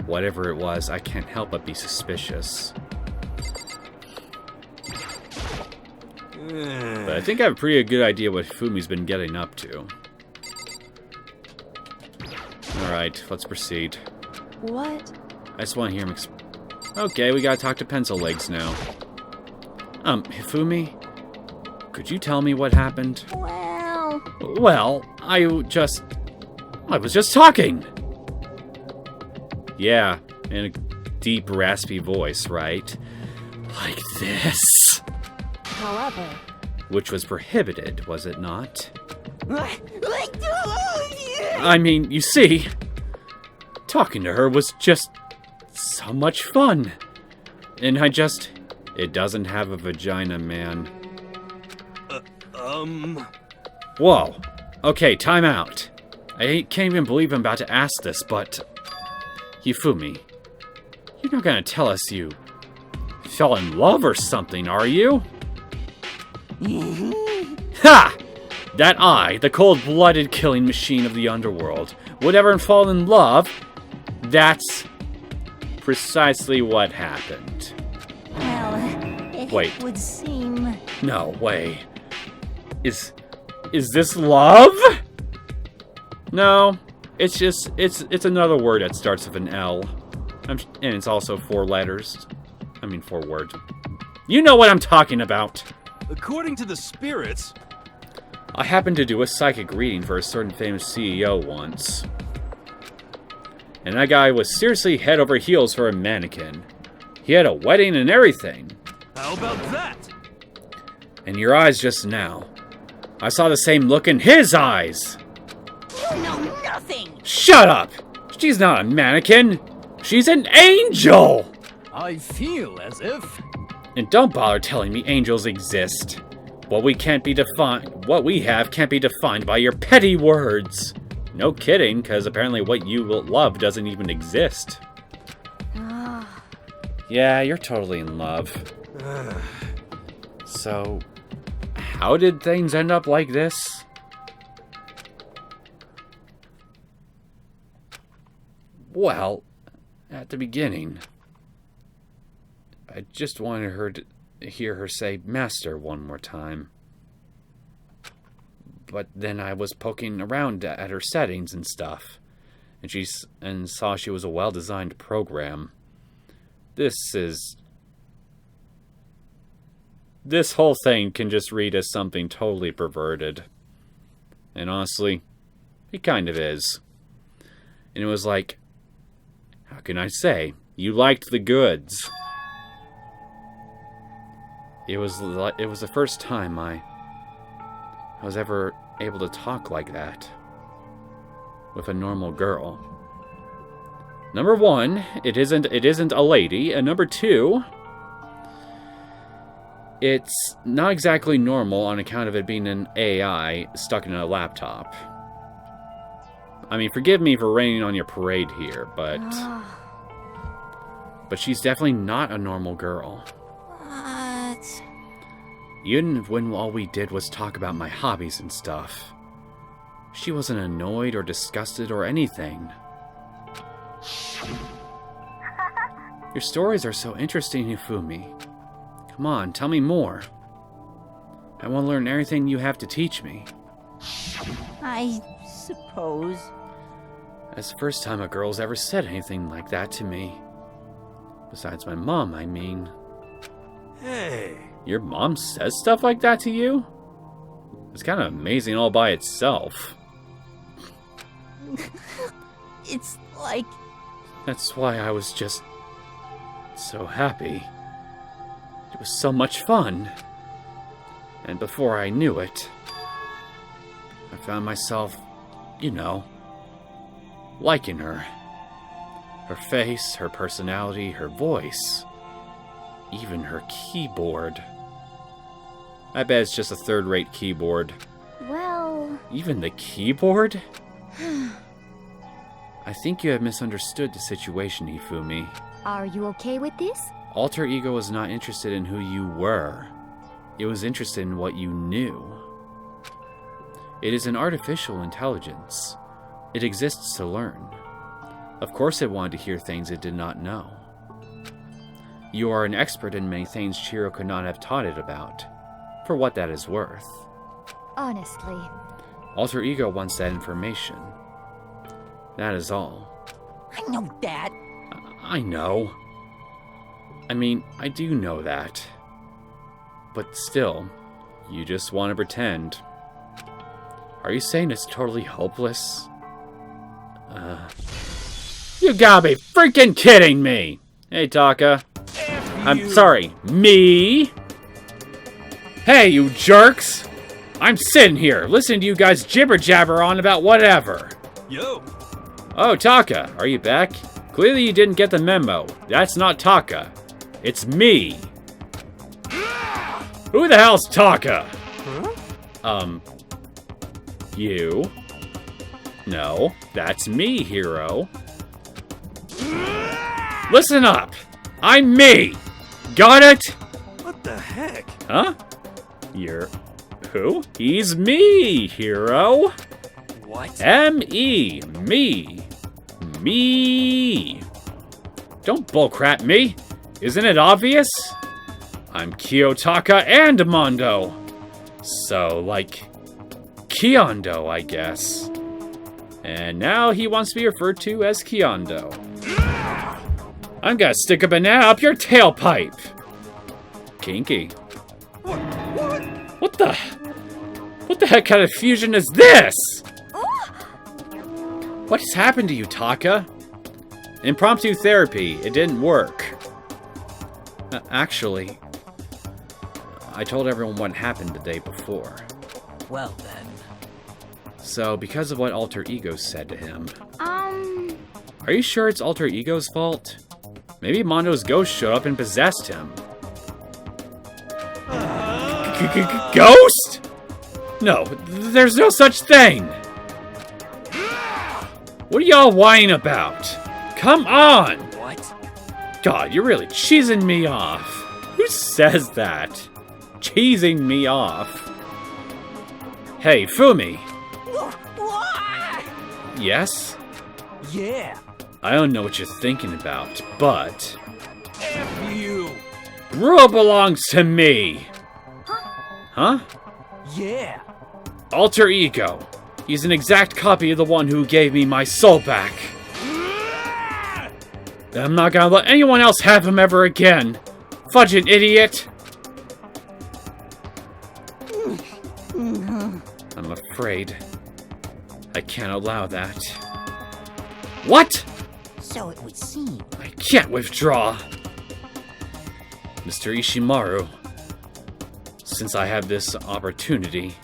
Whatever it was, I can't help but be suspicious. But I think I have a pretty good idea what Fumi's been getting up to. Alright, let's proceed. What? I just want to hear him Okay, we gotta talk to Pencil Legs now. Hifumi? Could you tell me what happened? Well, I was just talking! Yeah, in a deep, raspy voice, right? Like this. However... Which was prohibited, was it not? I mean, you see, talking to her was just so much fun. And it doesn't have a vagina, man. Whoa. Okay, time out. I can't even believe I'm about to ask this, but... Hifumi, you're not gonna tell us you fell in love or something, are you? Ha! That I, the cold-blooded killing machine of the underworld, would ever fall in love? That's precisely what happened. Well, it Wait. would seem... No way. Is this love? No, it's another word that starts with an L. And it's also 4 letters. I mean, 4 words. You know what I'm talking about! According to the spirits... I happened to do a psychic reading for a certain famous CEO once. And that guy was seriously head over heels for a mannequin. He had a wedding and everything. How about that? In your eyes just now, I saw the same look in his eyes! You know nothing! Shut up! She's not a mannequin! She's an angel! I feel as if... And don't bother telling me angels exist. What we have can't be defined by your petty words. No kidding, because apparently what you love doesn't even exist. Yeah, you're totally in love. So, how did things end up like this? Well, at the beginning, I just wanted her to hear her say master one more time. But then I was poking around at her settings and stuff, and saw she was a well-designed program. This whole thing can just read as something totally perverted. And honestly, it kind of is. And it was like, how can I say? You liked the goods. It was the first time I was ever able to talk like that with a normal girl. Number 1, it isn't a lady, and number 2, it's not exactly normal on account of it being an AI stuck in a laptop. I mean, forgive me for raining on your parade here, but she's definitely not a normal girl. What? Even when all we did was talk about my hobbies and stuff. She wasn't annoyed or disgusted or anything. Your stories are so interesting, Hifumi. Come on, tell me more. I want to learn everything you have to teach me. I suppose. That's the first time a girl's ever said anything like that to me. Besides my mom, I mean. Hey. Your mom says stuff like that to you? It's kind of amazing all by itself. It's like... That's why I was just so happy. It was so much fun. And before I knew it, I found myself, you know, liking her. Her face, her personality, her voice. Even her keyboard. I bet it's just a third-rate keyboard. Well... Even the keyboard? I think you have misunderstood the situation, Hifumi. Are you okay with this? Alter Ego was not interested in who you were. It was interested in what you knew. It is an artificial intelligence. It exists to learn. Of course it wanted to hear things it did not know. You are an expert in many things Chiro could not have taught it about, for what that is worth. Honestly. Alter Ego wants that information. That is all. I know that. I know. I mean, I do know that. But still, you just want to pretend. Are you saying it's totally hopeless? You gotta be freaking kidding me! Hey, Taka. I'm sorry, me? Hey, you jerks! I'm sitting here, listening to you guys jibber-jabber on about whatever. Yo. Oh, Taka, are you back? Clearly you didn't get the memo. That's not Taka. It's me. Who the hell's Taka? Huh? You? No, that's me, hero. Listen up! I'm me! Got it? What the heck? Huh? You're... who? He's me, hero! What? M-E. Me. Me. Don't bullcrap me. Isn't it obvious? I'm Kiyotaka and Mondo. So, like, Kiondo, I guess. And now he wants to be referred to as Kiondo. I'm gonna stick a banana up your tailpipe. Kinky. What the heck kind of fusion is this? What has happened to you, Taka? Impromptu therapy. It didn't work. Actually, I told everyone what happened the day before. Well then. So, because of what Alter Ego said to him... Are you sure it's Alter Ego's fault? Maybe Mondo's ghost showed up and possessed him. Ghost? No, there's no such thing! What are y'all whining about? Come on! What? God, you're really cheesing me off. Who says that? Cheesing me off. Hey, Fumi. Yes? Yeah. I don't know what you're thinking about, but... F you. Rule belongs to me! Huh? Yeah. Alter Ego. He's an exact copy of the one who gave me my soul back. I'm not gonna let anyone else have him ever again. Fudging idiot! I'm afraid I can't allow that. What? So it would seem. I can't withdraw. Mr. Ishimaru, since I have this opportunity,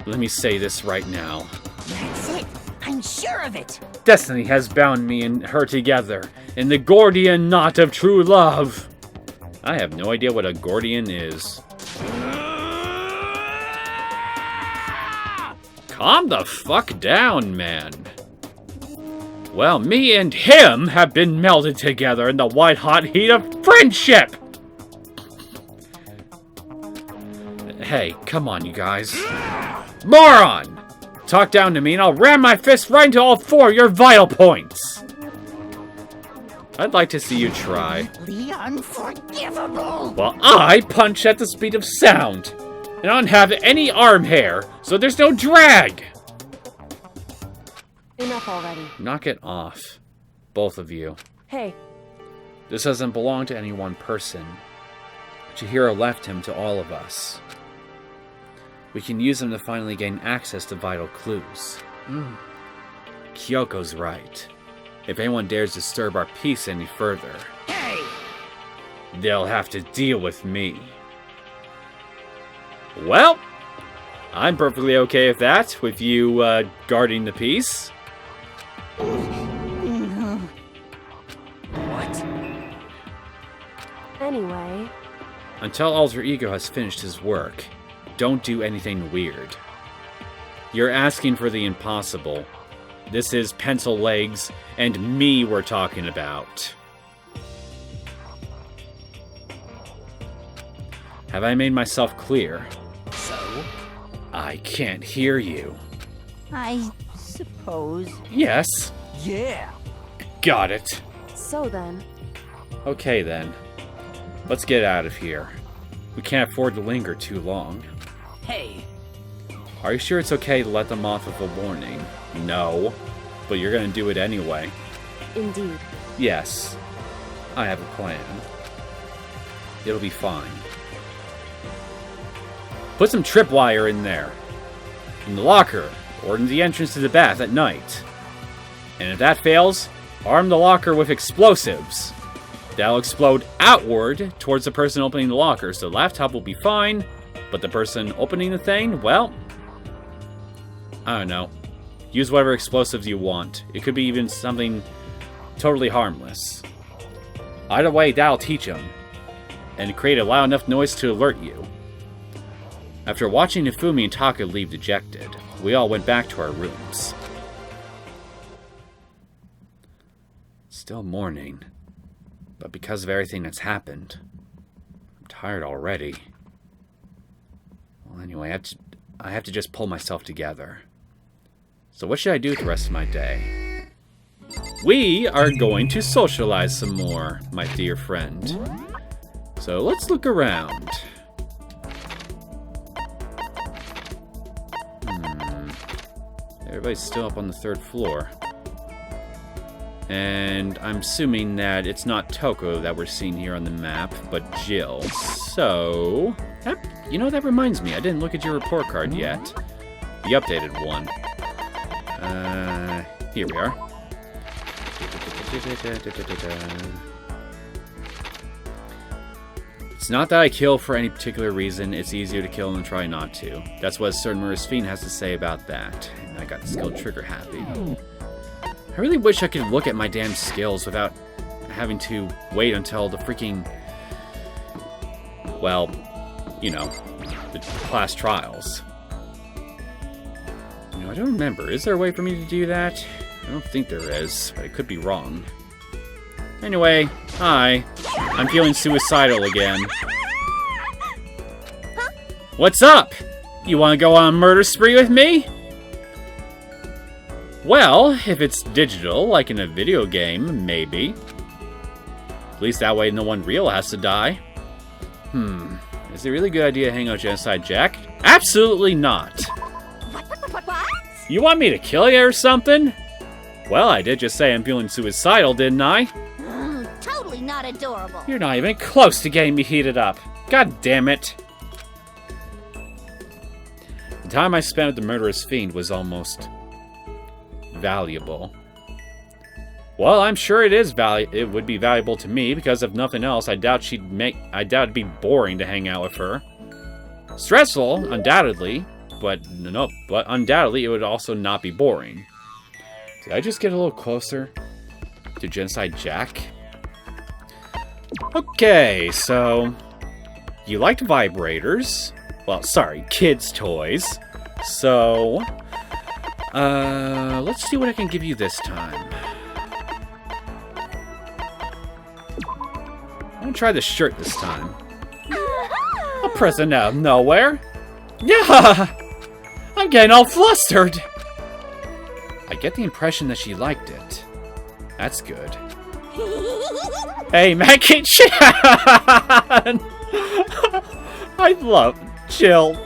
let me say this right now. That's it. I'm sure of it. Destiny has bound me and her together in the Gordian knot of true love. I have no idea what a Gordian is. Calm the fuck down, man. Well, me and him have been melded together in the white-hot heat of friendship! Hey, come on, you guys. Moron! Talk down to me and I'll ram my fist right into all four of your vital points! I'd like to see you try. The unforgivable. Well, I punch at the speed of sound. And I don't have any arm hair, so there's no drag! Enough already. Knock it off. Both of you. Hey, This doesn't belong to any one person. Chihiro left him to all of us. We can use him to finally gain access to vital clues. Kyoko's right. If anyone dares disturb our peace any further, Hey! they'll have to deal with me. Well, I'm perfectly okay with that, with you guarding the peace. What? anyway, Until Alter Ego has finished his work, don't do anything weird. You're asking for the impossible. This is Pencil Legs and me we're talking about. Have I made myself clear? So? I can't hear you. I suppose. Yes, Yeah. got it. so then, Okay then. Let's get out of here. We can't afford to linger too long. Hey. Are you sure it's okay to let them off with a warning? No. But you're gonna do it anyway. indeed. Yes. I have a plan. It'll be fine. Put some tripwire in there. In the locker, or in the entrance to the bath at night. And if that fails, arm the locker with explosives. That'll explode outward towards the person opening the locker, so the laptop will be fine, but the person opening the thing, well, I don't know. Use whatever explosives you want. It could be even something totally harmless. Either way, that'll teach them, and create a loud enough noise to alert you. After watching Ifumi and Taka leave dejected, we all went back to our rooms. Still morning, but because of everything that's happened, I'm tired already. Well, anyway, I have to just pull myself together. So what should I do with the rest of my day? We are going to socialize some more, my dear friend. So let's look around. Everybody's still up on the third floor. And I'm assuming that it's not Toko that we're seeing here on the map, but Jill. So, you know, that reminds me, I didn't look at your report card yet. The updated one. Here we are. It's not that I kill for any particular reason, it's easier to kill than try not to. That's what a certain Fiend has to say about that. And I got the skill trigger happy. I really wish I could look at my damn skills without having to wait until the freaking, well, you know, the class trials. You know, I don't remember. Is there a way for me to do that? I don't think there is, but I could be wrong. Anyway, hi. I'm feeling suicidal again. What's up? You want to go on a murder spree with me? Well, if it's digital, like in a video game, maybe. At least that way no one real has to die. Is it a really good idea to hang out Genocide Jack? Absolutely not! What? You want me to kill you or something? Well, I did just say I'm feeling suicidal, didn't I? Totally not adorable. You're not even close to getting me heated up. God damn it. The time I spent with the murderous fiend was almost valuable. Well, I'm sure it would be valuable to me, because if nothing else, I doubt it'd be boring to hang out with her. Stressful, undoubtedly, but undoubtedly it would also not be boring. Did I just get a little closer to Genocide Jack? Okay, so you liked vibrators. Well, sorry, kids' toys. So, let's see what I can give you this time. I'm gonna try the shirt this time. A present out of nowhere. Yeah! I'm getting all flustered. I get the impression that she liked it. That's good. Hey, Maki-chan! I love Jill.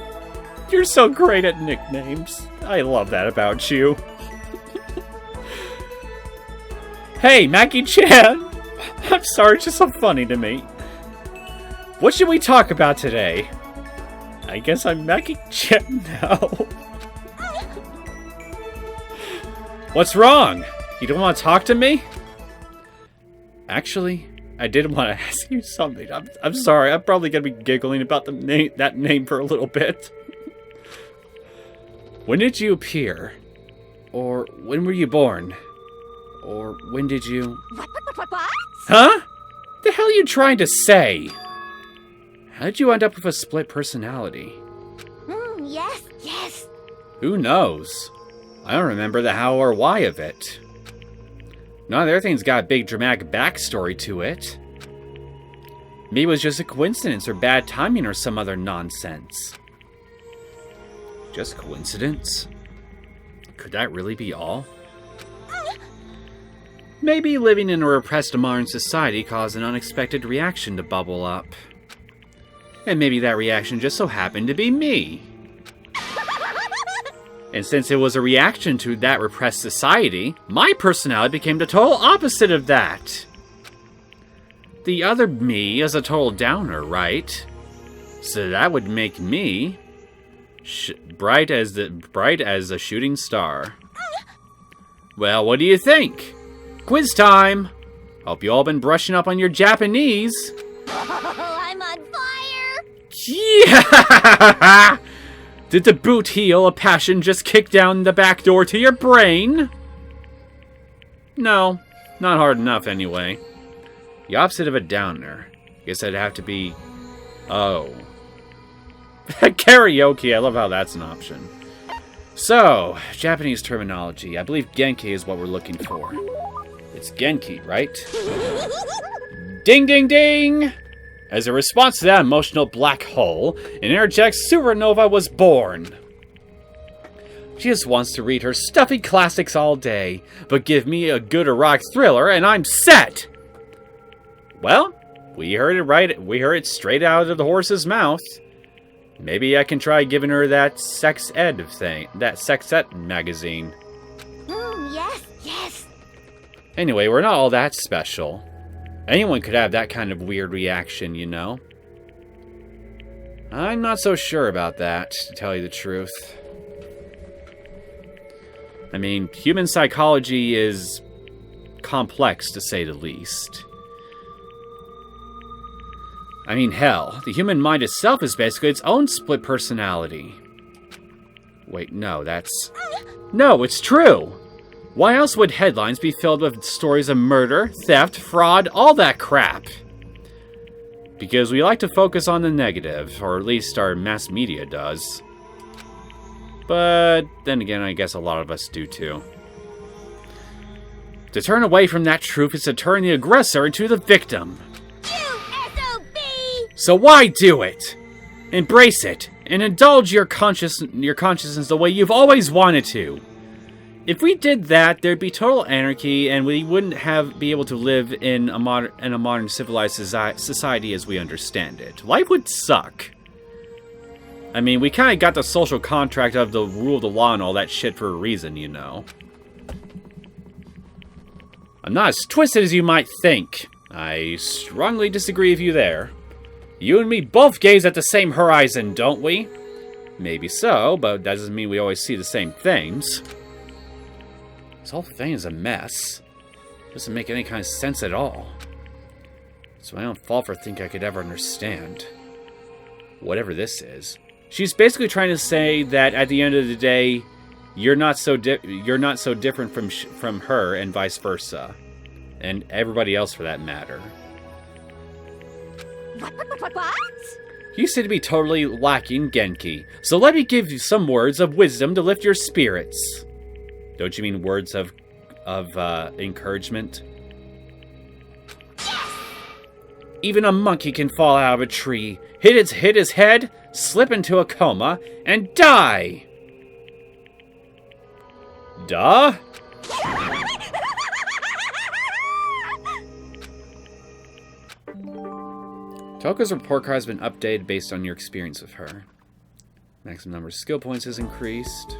You're so great at nicknames. I love that about you. Hey, Maki-chan! I'm sorry, it's just so funny to me. What should we talk about today? I guess I'm Maki-chan now. What's wrong? You don't want to talk to me? Actually, I did want to ask you something. I'm sorry, I'm probably going to be giggling about that name for a little bit. When did you appear? Or when were you born? Or when did you... What? Huh? The hell are you trying to say? How did you end up with a split personality? Yes. Who knows? I don't remember the how or why of it. Not everything's got a big dramatic backstory to it. Maybe it was just a coincidence or bad timing or some other nonsense. Just coincidence? Could that really be all? Maybe living in a repressed modern society caused an unexpected reaction to bubble up. And maybe that reaction just so happened to be me. And since it was a reaction to that repressed society, my personality became the total opposite of that. The other me is a total downer, right? So that would make me bright as a shooting star. Well, what do you think? Quiz time! Hope you all been brushing up on your Japanese. Oh, I'm on fire! Yeah! Did the boot heel of passion just kick down the back door to your brain? No, not hard enough anyway. The opposite of a downer. Guess I'd have to be... Oh. Karaoke, I love how that's an option. So, Japanese terminology. I believe Genki is what we're looking for. It's Genki, right? Ding, ding, ding! As a response to that emotional black hole, an energetic supernova was born. She just wants to read her stuffy classics all day, but give me a good erotic thriller and I'm set! Well, we heard it right. We heard it straight out of the horse's mouth. Maybe I can try giving her that sex ed thing, that sex ed magazine. Yes. Anyway, we're not all that special. Anyone could have that kind of weird reaction, you know? I'm not so sure about that, to tell you the truth. I mean, human psychology is complex, to say the least. I mean, hell, the human mind itself is basically its own split personality. Wait, no, that's... No, it's true! Why else would headlines be filled with stories of murder, theft, fraud, all that crap? Because we like to focus on the negative, or at least our mass media does. But then again, I guess a lot of us do too. To turn away from that truth is to turn the aggressor into the victim. You SOB! So why do it? Embrace it, and indulge your consciousness the way you've always wanted to. If we did that, there'd be total anarchy, and we wouldn't be able to live in a modern civilized society as we understand it. Life would suck. I mean, we kind of got the social contract of the rule of the law and all that shit for a reason, you know. I'm not as twisted as you might think. I strongly disagree with you there. You and me both gaze at the same horizon, don't we? Maybe so, but that doesn't mean we always see the same things. This whole thing is a mess. Doesn't make any kind of sense at all. So I don't fall for thinking I could ever understand. Whatever this is. She's basically trying to say that at the end of the day, you're not so different from her, and vice versa, and everybody else for that matter. What? You seem to be totally lacking Genki, so let me give you some words of wisdom to lift your spirits. Don't you mean words of encouragement? Yes! Even a monkey can fall out of a tree, hit his head, slip into a coma, and die! Duh? Toka's report card has been updated based on your experience with her. Maximum number of skill points is increased.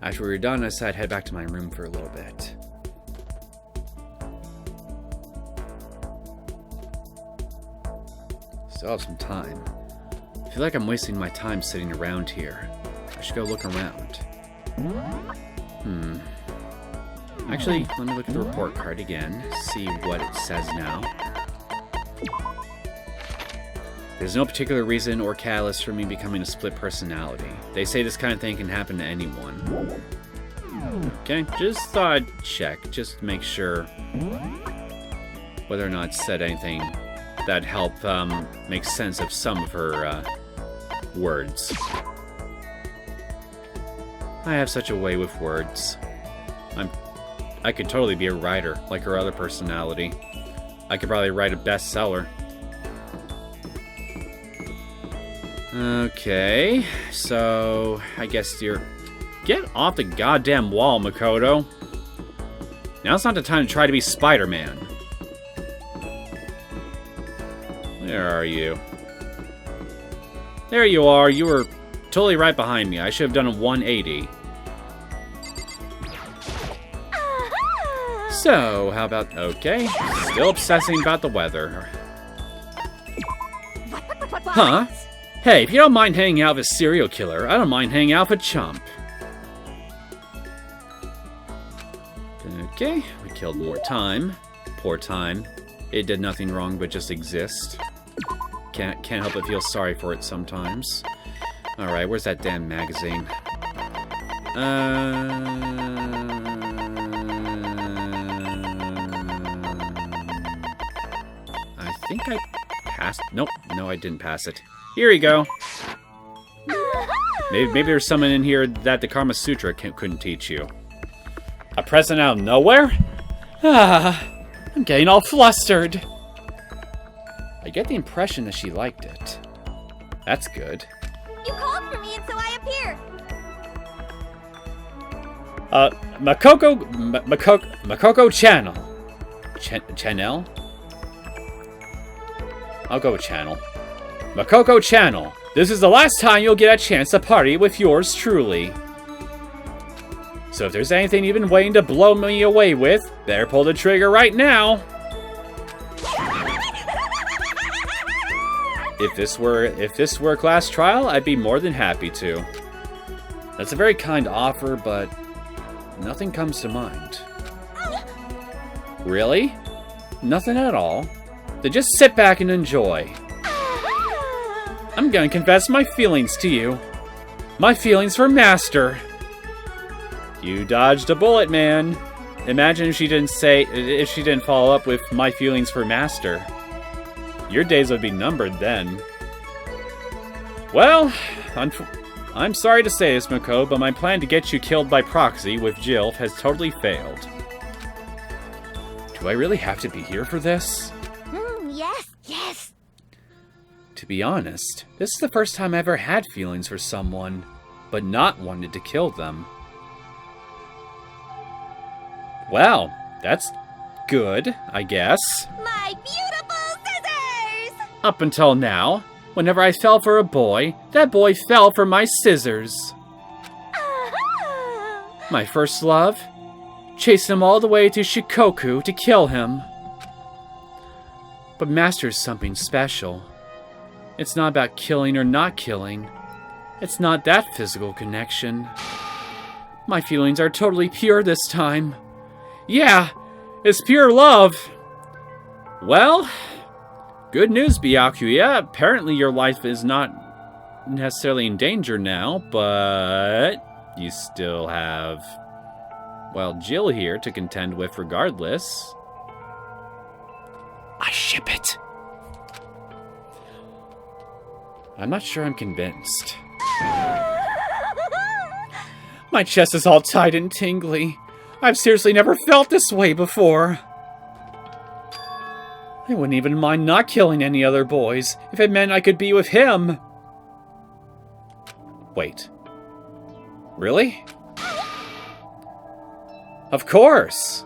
After we were done, I decided to head back to my room for a little bit. Still have some time. I feel like I'm wasting my time sitting around here. I should go look around. Actually, let me look at the report card again, see what it says now. There's no particular reason or catalyst for me becoming a split personality. They say this kind of thing can happen to anyone. Okay, just thought I'd check, just to make sure whether or not it said anything that'd help make sense of some of her words. I have such a way with words. I could totally be a writer, like her other personality. I could probably write a bestseller. Okay, so I guess you're... Get off the goddamn wall, Makoto. Now's not the time to try to be Spider-Man. Where are you? There you are. You were totally right behind me. I should have done a 180. So, how about... Okay, still obsessing about the weather. Huh? Hey, if you don't mind hanging out with a serial killer, I don't mind hanging out with a chump. Okay, we killed more time. Poor time. It did nothing wrong but just exist. Can't help but feel sorry for it sometimes. Alright, where's that damn magazine? I think I passed... Nope, no I didn't pass it. Here you go. Maybe there's someone in here that the Karma Sutra couldn't teach you. A present out of nowhere? I'm getting all flustered. I get the impression that she liked it. That's good. You called for me and so I appeared. Makoko Channel. Channel? I'll go with Channel. Makoko Channel. This is the last time you'll get a chance to party with yours truly. So if there's anything you've been waiting to blow me away with, better pull the trigger right now. If this were a class trial, I'd be more than happy to. That's a very kind offer, but nothing comes to mind. Really? Nothing at all? Then just sit back and enjoy. I'm gonna confess my feelings to you. My feelings for Master. You dodged a bullet, man. Imagine if she didn't follow up with my feelings for Master. Your days would be numbered then. Well, I'm sorry to say this, Mako, but my plan to get you killed by proxy with Jill has totally failed. Do I really have to be here for this? Yes. To be honest, this is the first time I ever had feelings for someone, but not wanted to kill them. Well, that's good, I guess. My beautiful scissors! Up until now, whenever I fell for a boy, that boy fell for my scissors. My first love? Chased him all the way to Shikoku to kill him. But Master's something special. It's not about killing or not killing. It's not that physical connection. My feelings are totally pure this time. Yeah, it's pure love. Well, good news, Byakuya. Apparently your life is not necessarily in danger now, but you still have, well, Jill here to contend with regardless. I ship it. I'm not sure I'm convinced. My chest is all tight and tingly. I've seriously never felt this way before. I wouldn't even mind not killing any other boys if it meant I could be with him. Wait. Really? Of course!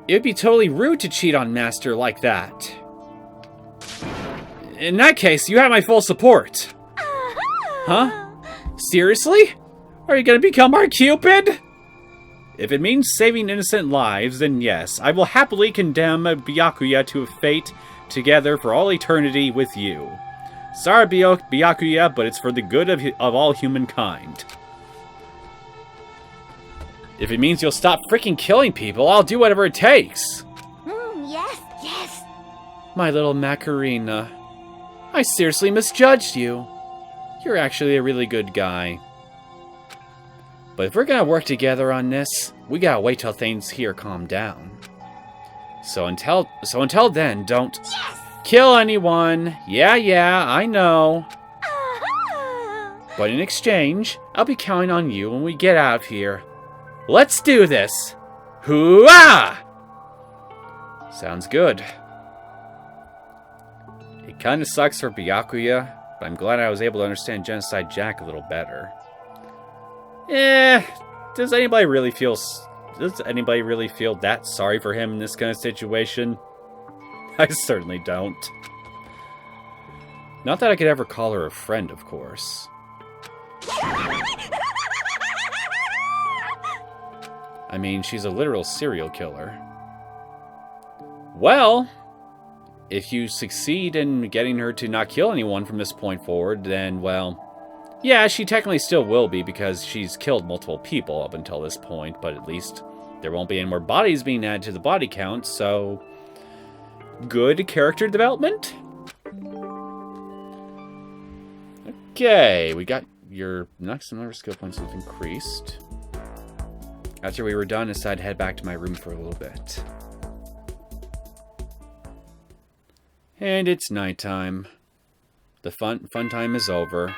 It would be totally rude to cheat on Master like that. In that case, you have my full support. Huh? Seriously? Are you gonna become our Cupid? If it means saving innocent lives, then yes, I will happily condemn Byakuya to a fate together for all eternity with you. Sorry, Byakuya, but it's for the good of all humankind. If it means you'll stop freaking killing people, I'll do whatever it takes. Yes. My little Macarena. I seriously misjudged you. You're actually a really good guy. But if we're gonna work together on this, we gotta wait till things here calm down. So until then, don't kill anyone. Yeah, I know. But in exchange, I'll be counting on you when we get out of here. Let's do this! Hoo-ah! Sounds good. It kinda sucks for Byakuya, but I'm glad I was able to understand Genocide Jack a little better. Does anybody really feel that sorry for him in this kind of situation? I certainly don't. Not that I could ever call her a friend, of course. I mean, she's a literal serial killer. Well, if you succeed in getting her to not kill anyone from this point forward, then, well, yeah, she technically still will be because she's killed multiple people up until this point, but at least there won't be any more bodies being added to the body count, so good character development. Okay, we got your next number of skill points have increased. After we were done, I decided to head back to my room for a little bit. And it's nighttime. The fun time is over.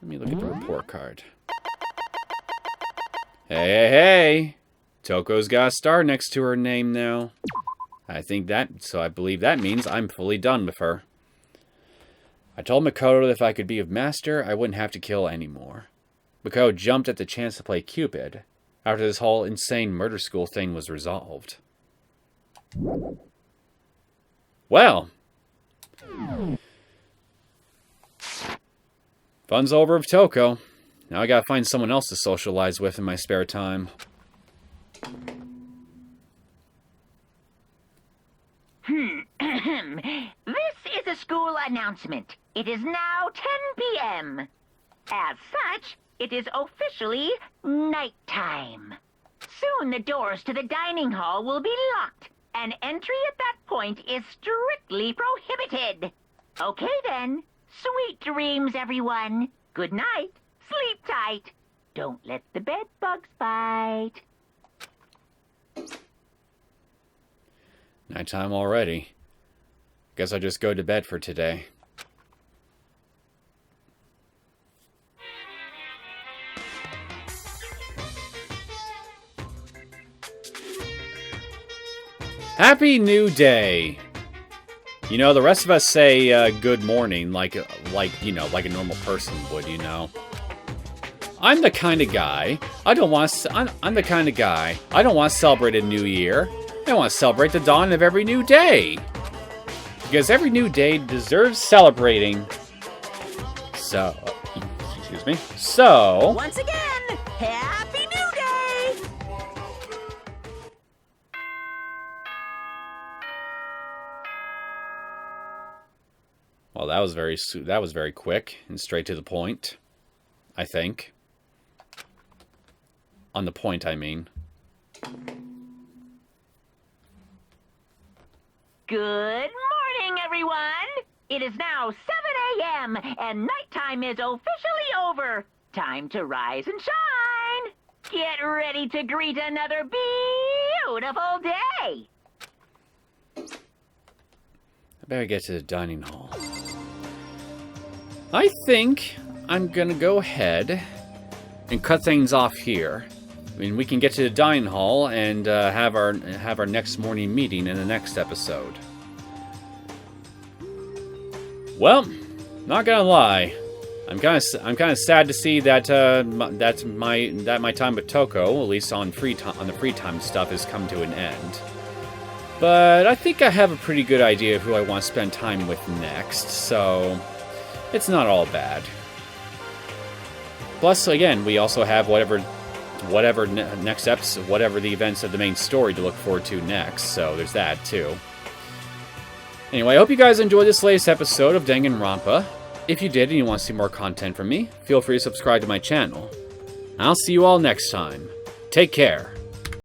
Let me look at the report card. Hey! Toko's got a star next to her name now. I believe that means I'm fully done with her. I told Makoto that if I could be with Master, I wouldn't have to kill anymore. Makoto jumped at the chance to play Cupid after this whole insane murder school thing was resolved. Well, fun's over with Toko. Now I gotta find someone else to socialize with in my spare time. This is a school announcement. It is now 10 p.m. As such, it is officially nighttime. Soon the doors to the dining hall will be locked, and entry at that point is strictly prohibited. Okay then. Sweet dreams, everyone. Good night. Sleep tight. Don't let the bed bugs bite. Nighttime already. Guess I'll just go to bed for today. Happy New Day! You know, the rest of us say good morning like you know, like a normal person would, you know. I'm the kind of guy, I'm the kind of guy, I don't want to celebrate a new year. I want to celebrate the dawn of every new day. Because every new day deserves celebrating. So, excuse me. So, Once again, Happy New Day! well, that was very quick and straight to the point, I think. On the point, I mean. Good morning, everyone! It is now 7 a.m., and nighttime is officially over. Time to rise and shine! Get ready to greet another beautiful day! I better get to the dining hall. I think I'm gonna go ahead and cut things off here. I mean, we can get to the dining hall and have our next morning meeting in the next episode. Well, not gonna lie, I'm kind of sad to see that my time with Toko, at least on the free time stuff, has come to an end. But I think I have a pretty good idea of who I want to spend time with next, so it's not all bad. Plus, again, we also have whatever next episode, whatever the events of the main story to look forward to next, so there's that too. Anyway, I hope you guys enjoyed this latest episode of Danganronpa. If you did and you want to see more content from me, feel free to subscribe to my channel. I'll see you all next time. Take care.